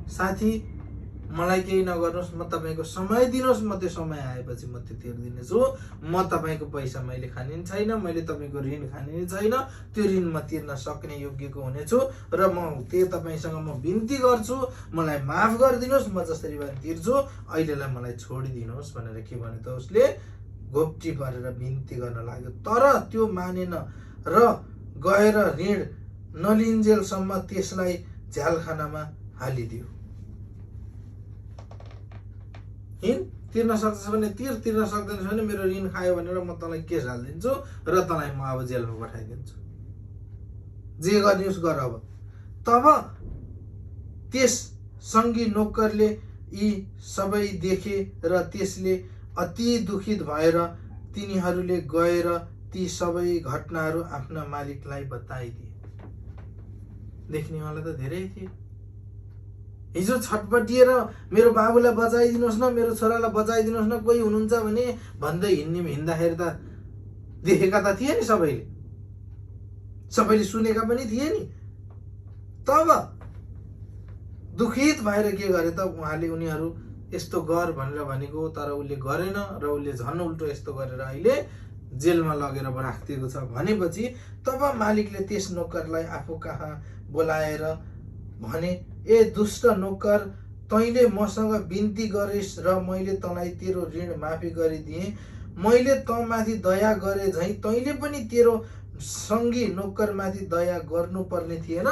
साथी मलाई केही नगर्नुहोस्, म तपाईँको समय दिनुहोस्, म त्यो समय आएपछि म त्यो तिर्दिनेछु। म तपाईँको पैसा मैले खाने छैन, मैले तपाईँको ऋण खाने छैन, त्यो ऋण म तिर्न सक्ने योग्यको हुनेछु र म त्यो तपाईँसँग म बिन्ती गर्छु, मलाई माफ गरिदिनुहोस्, म जसरी भए तिर्छु, अहिलेलाई मलाई छोडिदिनुहोस् भनेर के भन्यो त, उसले घोप्टी परेर बिन्ती गर्न लाग्यो। तर त्यो मानेन र गएर ऋण नलिन्जेलसम्म त्यसलाई झ्यालखानामा हालिदियो। तिर्न सक्छस् भने तिर्न सक्दैनस् भने मेरो ऋण खायो भनेर म तँलाई केस हालिदिन्छु र तँलाई म अब जेलमा पठाइदिन्छु, जे गर्नुहोस् गर अब। तब त्यस सङ्गी नोकरले यी सबै देखे र त्यसले अति दुखित भएर तिनीहरूले गएर ती सबै घटनाहरू आफ्ना मालिकलाई बताइदिए। देख्नेवाला त धेरै थिए। हिजो छटपटिएर मेरो बाबुलाई बचाइदिनुहोस् न, मेरो छोरालाई बचाइदिनुहोस् न, कोही हुनुहुन्छ भने भन्दै हिँड्दाखेरि त देखेका त थिए नि, सबैले सुनेका पनि थिए नि। तब दुखित भएर के गरे त उहाँले, उनीहरू यस्तो गर भनेर भनेको तर उसले गरेन र उसले झन् उल्टो यस्तो गरेर अहिले जेलमा लगेर राखिदिएको छ भनेपछि तब मालिकले त्यस नोकरलाई आफू कहाँ बोलाएर भने, ए दुष्ट नोकर, तैँले मसँग बिन्ती गरिस् र मैले तँलाई तेरो ऋण माफी गरिदिएँ। मैले तँमाथि दया गरे झैँ तैँले पनि तेरो सङ्गी नोकरमाथि दया गर्नुपर्ने थिएन।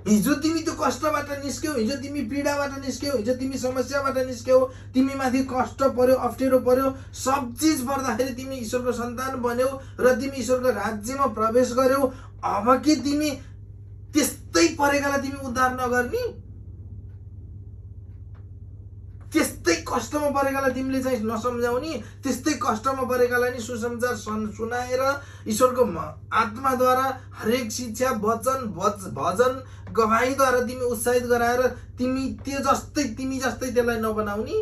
हिजो तिमी त्यो कष्टबाट निस्क्यौ, हिजो तिमी पीडाबाट निस्क्यौ, हिजो तिमी समस्याबाट निस्क्यौ, तिमी माथि कष्ट पर्यो, अप्ठ्यारो पर्यो, सब चिज पर्दाखेरि तिमी ईश्वरको सन्तान बन्यौ र तिमी ईश्वरको राज्यमा प्रवेश गर्यौ। अब कि तिमी त्यस्तै परेकालाई तिमी उद्धार नगर्ने, त्यस्तै कष्टमा परेकालाई तिमीले चाहिँ नसम्झाउने, त्यस्तै कष्टमा परेकालाई नि सुसमाचार सुनाएर ईश्वरको आत्माद्वारा हरेक शिक्षा, वचन, भजन, गवाहीद्वारा तिमी उत्साहित गराएर तिमी जस्तै त्यसलाई नबनाउने,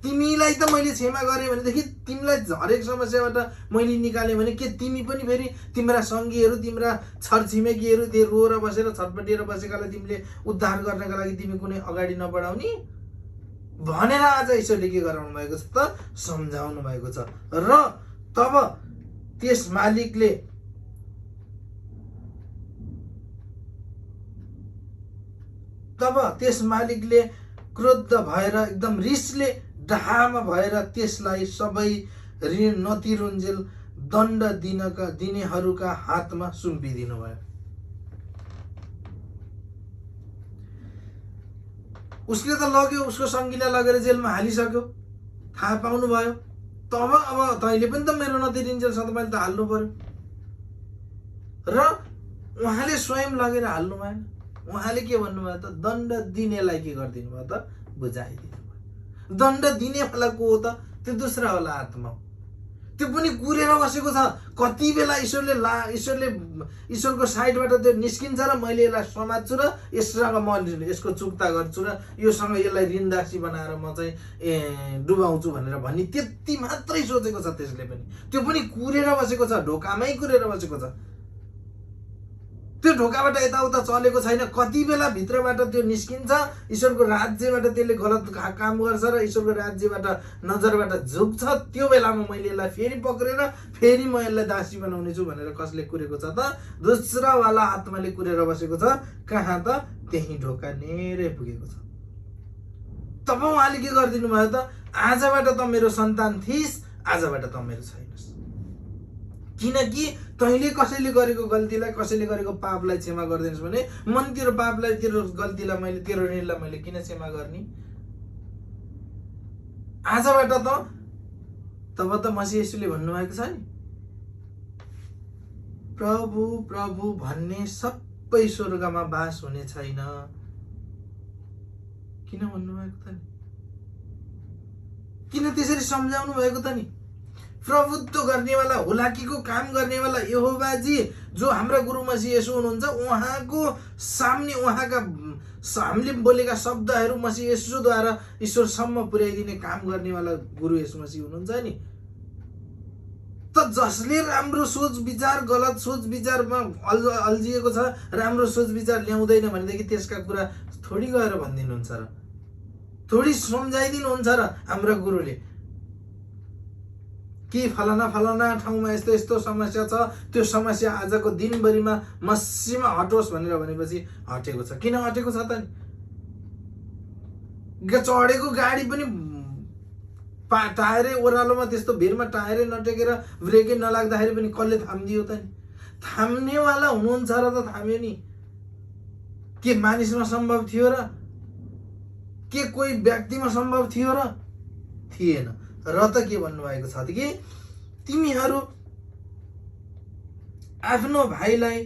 तिमीलाई तिमीलाई त मैले क्षमा गरेँ भनेदेखि तिमीलाई हरेक समस्याबाट मैले निकालेँ भने के तिमी पनि फेरि तिम्रा सङ्गीहरू तिम्रा छरछिमेकीहरू त्यो रोएर बसेर छटपटिएर बसेकालाई तिमीले उद्धार गर्नका लागि तिमी कुनै अगाडि नबढाउने भनेर आज ईश्वरले के गराउनु भएको छ त सम्झाउनु भएको छ। र तब त्यस मालिकले क्रोध भएर एकदम रिसले डाहामा भएर त्यसलाई सबै ऋण नतिरुन्जेल दण्ड दिनेहरूका हातमा सुम्पिदिनु भयो। उसले त लग्यो, उसको सङ्गीलाई लगेर जेलमा हालिसक्यो, थाहा पाउनु भयो। तब अब तैँले पनि त मेरो नतिरिन्जेलसम्म त मैले त हाल्नु पर्यो। र उहाँले स्वयं लगेर हाल्नु भएन। उहाँले के भन्नुभयो त दण्ड दिनेलाई के गरिदिनु भयो त बुझाइदिनु भयो। दण्ड दिनेवाला को हो त त्यो दोस्रा वाला आत्मा हो। त्यो पनि कुरेर बसेको छ। कति बेला ईश्वरको साइडबाट त्यो निस्किन्छ र मैले यसलाई समात्छु र यससँग म यसको चुक्ता गर्छु र योसँग यसलाई ऋणदासी बनाएर म चाहिँ डुबाउँछु भनेर भन्ने त्यति मात्रै सोचेको छ त्यसले पनि। त्यो पनि कुरेर बसेको छ, ढोकामै कुरेर बसेको छ। त्यो ढोकाबाट यताउता चलेको छैन। कति बेला भित्रबाट त्यो निस्किन्छ, ईश्वरको राज्यबाट त्यसले गलत काम गर्छ र ईश्वरको राज्यबाट नजरबाट झुक्छ, त्यो बेलामा मैले यसलाई फेरि पक्रेर फेरि म यसलाई दासी बनाउने छु भनेर कसले कुरेको छ त दोस्रावाला आत्माले कुरेर बसेको छ। कहाँ त त्यही ढोका नेरै पुगेको छ। तब उहाँले के गरिदिनु भयो त आजबाट त मेरो सन्तान थिइस्, आजबाट त मेरो छैनस्। किनकि तैँले कसैले गरेको गल्तीलाई कसैले गरेको पापलाई क्षमा गरिदिनुहोस् भने मन तेरो पापलाई तेरो गल्तीलाई मैले तेरो ऋणलाई मैले किन क्षमा गर्ने। आजबाट त तब त मसीह येशूले भन्नुभएको छ नि प्रभु प्रभु भन्ने सबै स्वर्गमा बास हुने छैन। किन भन्नुभएको त नि? किन त्यसरी सम्झाउनु भएको त नि? प्रभुत्व गर्नेवाला, हुलाकीको काम गर्नेवाला यहोवाजी जो हाम्रा गुरु मसीह येशू हुनुहुन्छ, उहाँको सामने उहाँका हामीले बोलेका शब्दहरू मसीह येशूद्वारा ईश्वरसम्म पुर्याइदिने काम गर्नेवाला गुरु येशू मसीह हुनुहुन्छ नि। त जसले राम्रो सोच विचार गलत सोच विचारमा अल्झिएको छ, राम्रो सोच विचार ल्याउँदैन भनेदेखि त्यसका कुरा थोडी गएर भनिदिनुहुन्छ र थोडी सम्झाइदिनुहुन्छ र हाम्रा गुरुले कि फलाना फलाना ठाउँमा यस्तो यस्तो समस्या छ, त्यो समस्या आजको दिनभरिमा मसीमा हटोस् भनेर भनेपछि हटेको छ। किन हटेको छ त नि? चढेको गाडी पनि टायरै ओह्रालोमा त्यस्तो भिरमा टायरै नटेकेर ब्रेकै नलाग्दाखेरि पनि कसले थामिदियो त नि? थाम्नेवाला हुनुहुन्छ र त थाम्यो नि। के मानिसमा सम्भव थियो र? के कोही व्यक्तिमा सम्भव थियो र? थिएन। र त के भन्नुभएको छ कि तिमीहरू आफ्नो भाइलाई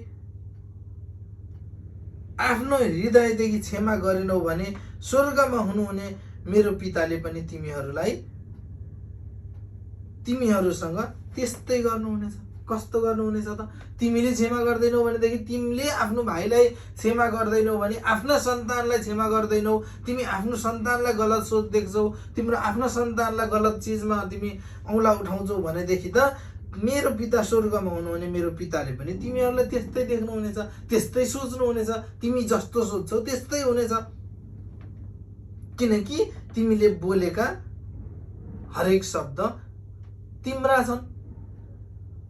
आफ्नो हृदयदेखि क्षमा गरेनौ भने स्वर्गमा हुनुहुने मेरो पिताले पनि तिमीहरूसँग त्यस्तै गर्नुहुनेछ। कस्तो गर्नुहुनेछ त? तिमीले क्षमा गर्दैनौ भनेदेखि तिमीले आफ्नो भाइलाई क्षमा गर्दैनौ भने आफ्ना सन्तानलाई क्षमा गर्दैनौ, तिमी आफ्नो सन्तानलाई गलत सोच देख्छौ, तिम्रो आफ्नो सन्तानलाई गलत चिजमा तिमी औँला उठाउँछौ भनेदेखि त मेरो पिता स्वर्गमा हुनुहुने मेरो पिताले पनि तिमीहरूलाई त्यस्तै देख्नुहुनेछ, त्यस्तै सोच्नुहुनेछ। तिमी जस्तो सोच्छौ त्यस्तै हुनेछ। किनकि तिमीले बोलेका हरेक शब्द तिम्रा छन्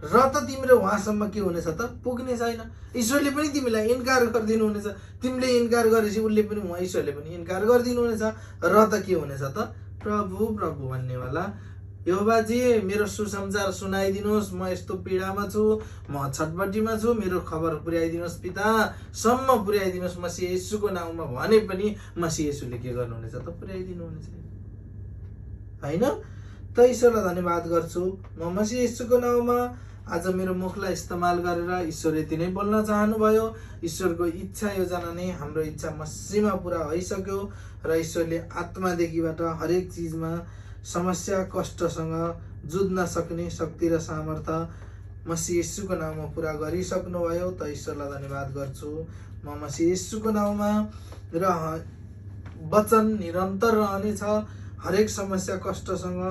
र त तिम्रो उहाँसम्म के हुनेछ त पुग्ने छैन। ईश्वरले पनि तिमीलाई इन्कार गरिदिनुहुनेछ। तिमीले इन्कार गरेपछि उसले पनि ईश्वरले पनि इन्कार गरिदिनुहुनेछ। र त के हुनेछ त प्रभु प्रभु भन्नेवाला यहोवाजी मेरो सुसमाचार सुनाइदिनुहोस्, म यस्तो पीडामा छु, म छटपटीमा छु, मेरो खबर पुर्याइदिनुहोस् पिता, सम्म पुर्याइदिनुहोस् मसीह येशूको नाउँमा भने पनि मसीह येशूले के गर्नुहुनेछ त पुर्याइदिनुहुनेछ हैन। त ईश्वरलाई धन्यवाद गर्छु। म मसीह येशूको नाउँमा आज मेरो मुखलाई इस्तेमाल गरेर ईश्वर यति नै बोल्न चाहनुभयो। ईश्वरको इच्छा योजना नै हाम्रो इच्छा मसीहमा पुरा भइसक्यो र ईश्वरले आत्मादेखिबाट हरेक चिजमा समस्या कष्टसँग जुझ्न सक्ने शक्ति र सामर्थ्य मसीह येशूको नाउँमा पुरा गरिसक्नुभयो। त ईश्वरलाई धन्यवाद गर्छु। म मसीह येशूको नाउँमा र वचन निरन्तर रहनेछ। हरेक समस्या कष्टसँग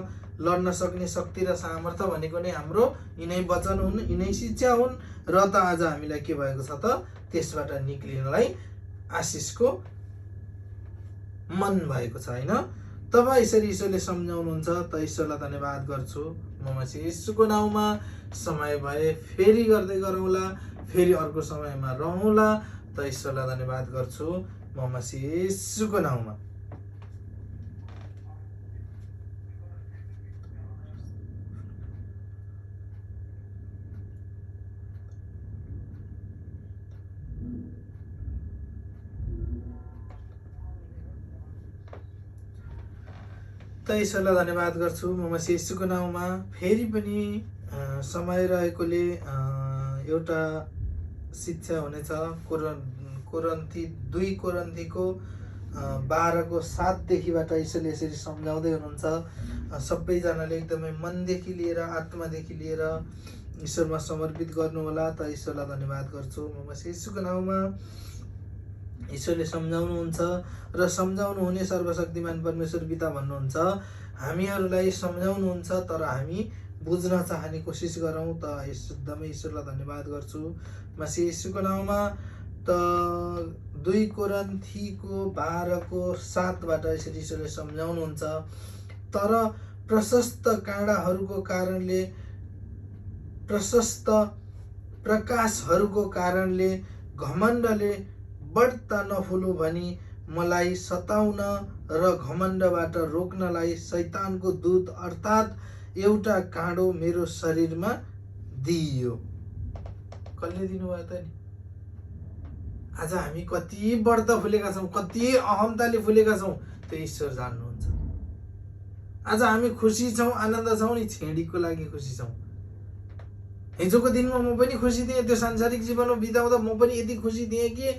लड्न सक्ने शक्ति र सामर्थ्य भनेको नै हाम्रो यिनै वचन हुन्, यिनै शिक्षा हुन्। र त आज हामीलाई के भएको छ त, त्यसबाट निक्लिनलाई आशिषको मन भएको छ होइन। तब यसरी ईश्वरले सम्झाउनुहुन्छ। त ईश्वरलाई धन्यवाद गर्छु। म मसी यीशुको नाउँमा समय भए फेरि गर्दै गरौँला, फेरि अर्को समयमा रहौँला। त ईश्वरलाई धन्यवाद गर्छु म मसी यीशुको नाउँमा। त ईश्वरलाई धन्यवाद गर्छु म मसी यीशुको नाउँमा। फेरि पनि समय रहेकोले एउटा शिक्षा हुनेछ। कोरन्थी 2 कोरन्थीको 12:7 ईश्वरले यसरी सम्झाउँदै हुनुहुन्छ। सबैजनाले एकदमै मनदेखि लिएर आत्मादेखि लिएर ईश्वरमा समर्पित गर्नुहोला। त ईश्वरलाई धन्यवाद गर्छु म मसी यीशुको नाउँमा। ईश्वरले सम्झाउनुहुन्छ र सम्झाउनु हुने सर्वशक्तिमान परमेश्वर पिता भन्नुहुन्छ। हामीहरूलाई सम्झाउनुहुन्छ तर हामी बुझ्न चाहने कोसिस गरौँ। त एकदमै ईश्वरलाई धन्यवाद गर्छु मसी यीशुको नाउँमा। त 2 कोरन्थीको 12:7 यसरी ईश्वरले सम्झाउनुहुन्छ। तर प्रशस्त काँडाहरूको कारणले, प्रशस्त प्रकाशहरूको कारणले घमण्डले बढ्ता नफुलु भनी मलाई सताउन र घमण्डबाट रोक्नलाई शैतानको दूत अर्थात् एउटा काँडो मेरो शरीरमा दिइयो। कसले दिनुभयो त नि? आज हामी कति बढ्ता फुलेका छौँ, कति अहमताले फुलेका छौँ, त्यो ईश्वर जान्नुहुन्छ। आज हामी खुसी छौँ, आनन्द छौँ नि, छेडीको लागि खुसी छौँ। हिजोको दिनमा म पनि खुसी थिएँ। त्यो सांसारिक जीवनमा बिताउँदा म पनि यति खुसी थिएँ कि,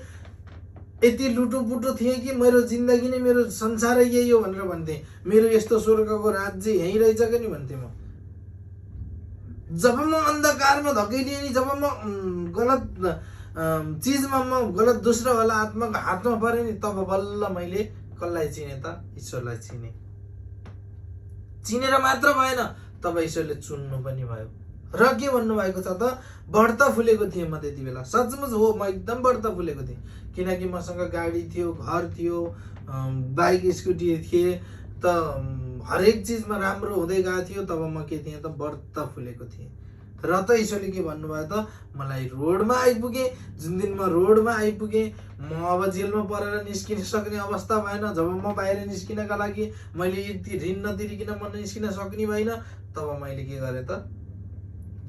यति लुटुपुटु थिएँ कि मेरो जिन्दगी नै, मेरो संसारै यही हो भनेर भन्थेँ। मेरो यस्तो स्वर्गको राज्य यहीँ रहेछ कि नि भन्थेँ म। जब म अन्धकारमा धकेलिएँ नि, जब म गलत चिजमा, म गलत दोस्रोवाला आत्माको हातमा परेँ नि, तब बल्ल मैले कसलाई चिने त? ईश्वरलाई चिने। चिनेर मात्र भएन, तब ईश्वरले चुन्नु पनि भयो। र के भन्नुभएको छ त? बढ्ता फुलेको थिएँ म त्यति बेला। सचमुच हो, म एकदम बढ्ता फुलेको थिएँ। किनकि मसँग गाडी थियो, घर थियो, बाइक स्कुटी थिए। त हरेक चिजमा राम्रो हुँदै गएको थियो। तब म के थिएँ त? बढ्ता फुलेको थिएँ। र त ईश्वरले के भन्नुभयो त? मलाई रोडमा आइपुगेँ। जुन दिन म रोडमा आइपुगेँ, म अब जेलमा परेर निस्किन सक्ने अवस्था भएन। जब म बाहिर निस्किनका लागि मैले ऋण नतिरिकन म निस्किन सक्ने भएन, तब मैले के गरेँ त?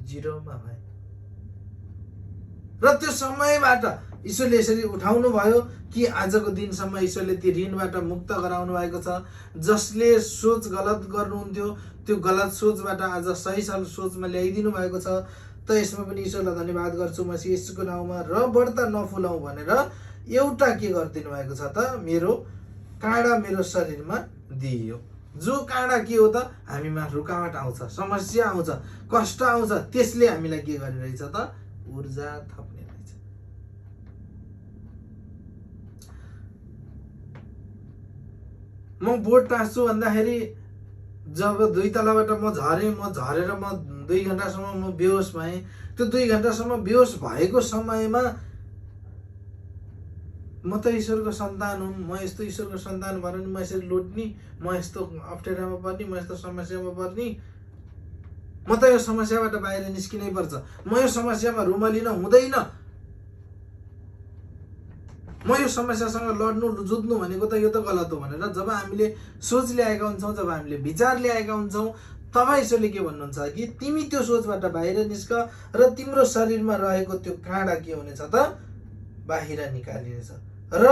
जिरोमा भएँ। र त्यो समयबाट ईश्वरले यसरी उठाउनु भयो कि आजको दिनसम्म ईश्वरले ती ऋणबाट मुक्त गराउनु भएको छ। जसले सोच गलत गर्नुहुन्थ्यो, त्यो गलत सोचबाट आज सही सोचमा ल्याइदिनु भएको छ। त यसमा पनि ईश्वरलाई धन्यवाद गर्छु म यीशुको नाउँमा। र बढ्ता नफुलाउँ भनेर एउटा के गरिदिनु भएको छ त? मेरो काँडा मेरो शरीरमा दिइयो। जो काँडा के हो त? हामीमा रुकावट आउँछ, समस्या आउँछ, कष्ट आउँछ, त्यसले हामीलाई के गरिरहेछ त? ऊर्जा थप्ने रहेछ। म बोट टाँस्छु भन्दाखेरि जब 2 तलाबाट म झरेर म 2 घन्टासम्म म बेहोस भएँ। त्यो 2 घन्टासम्म बेहोस भएको समयमा म त ईश्वरको सन्तान हुँ। म यस्तो ईश्वरको सन्तान भएर नि म यसरी लुट्ने, म यस्तो अप्ठ्यारामा पर्ने, म यस्तो समस्यामा पर्ने, म त यो समस्याबाट बाहिर निस्किनै पर्छ, म यो समस्यामा रुमलिन हुँदैन, म यो समस्यासँग लड्नु जुझ्नु भनेको त यो त गलत हो भनेर जब हामीले सोच ल्याएका हुन्छौँ, जब हामीले विचार ल्याएका हुन्छौँ, तब ईश्वरले के भन्नुहुन्छ कि तिमी त्यो सोचबाट बाहिर निस्क र तिम्रो शरीरमा रहेको त्यो काँडा के हुनेछ त? बाहिर निकालिनेछ। र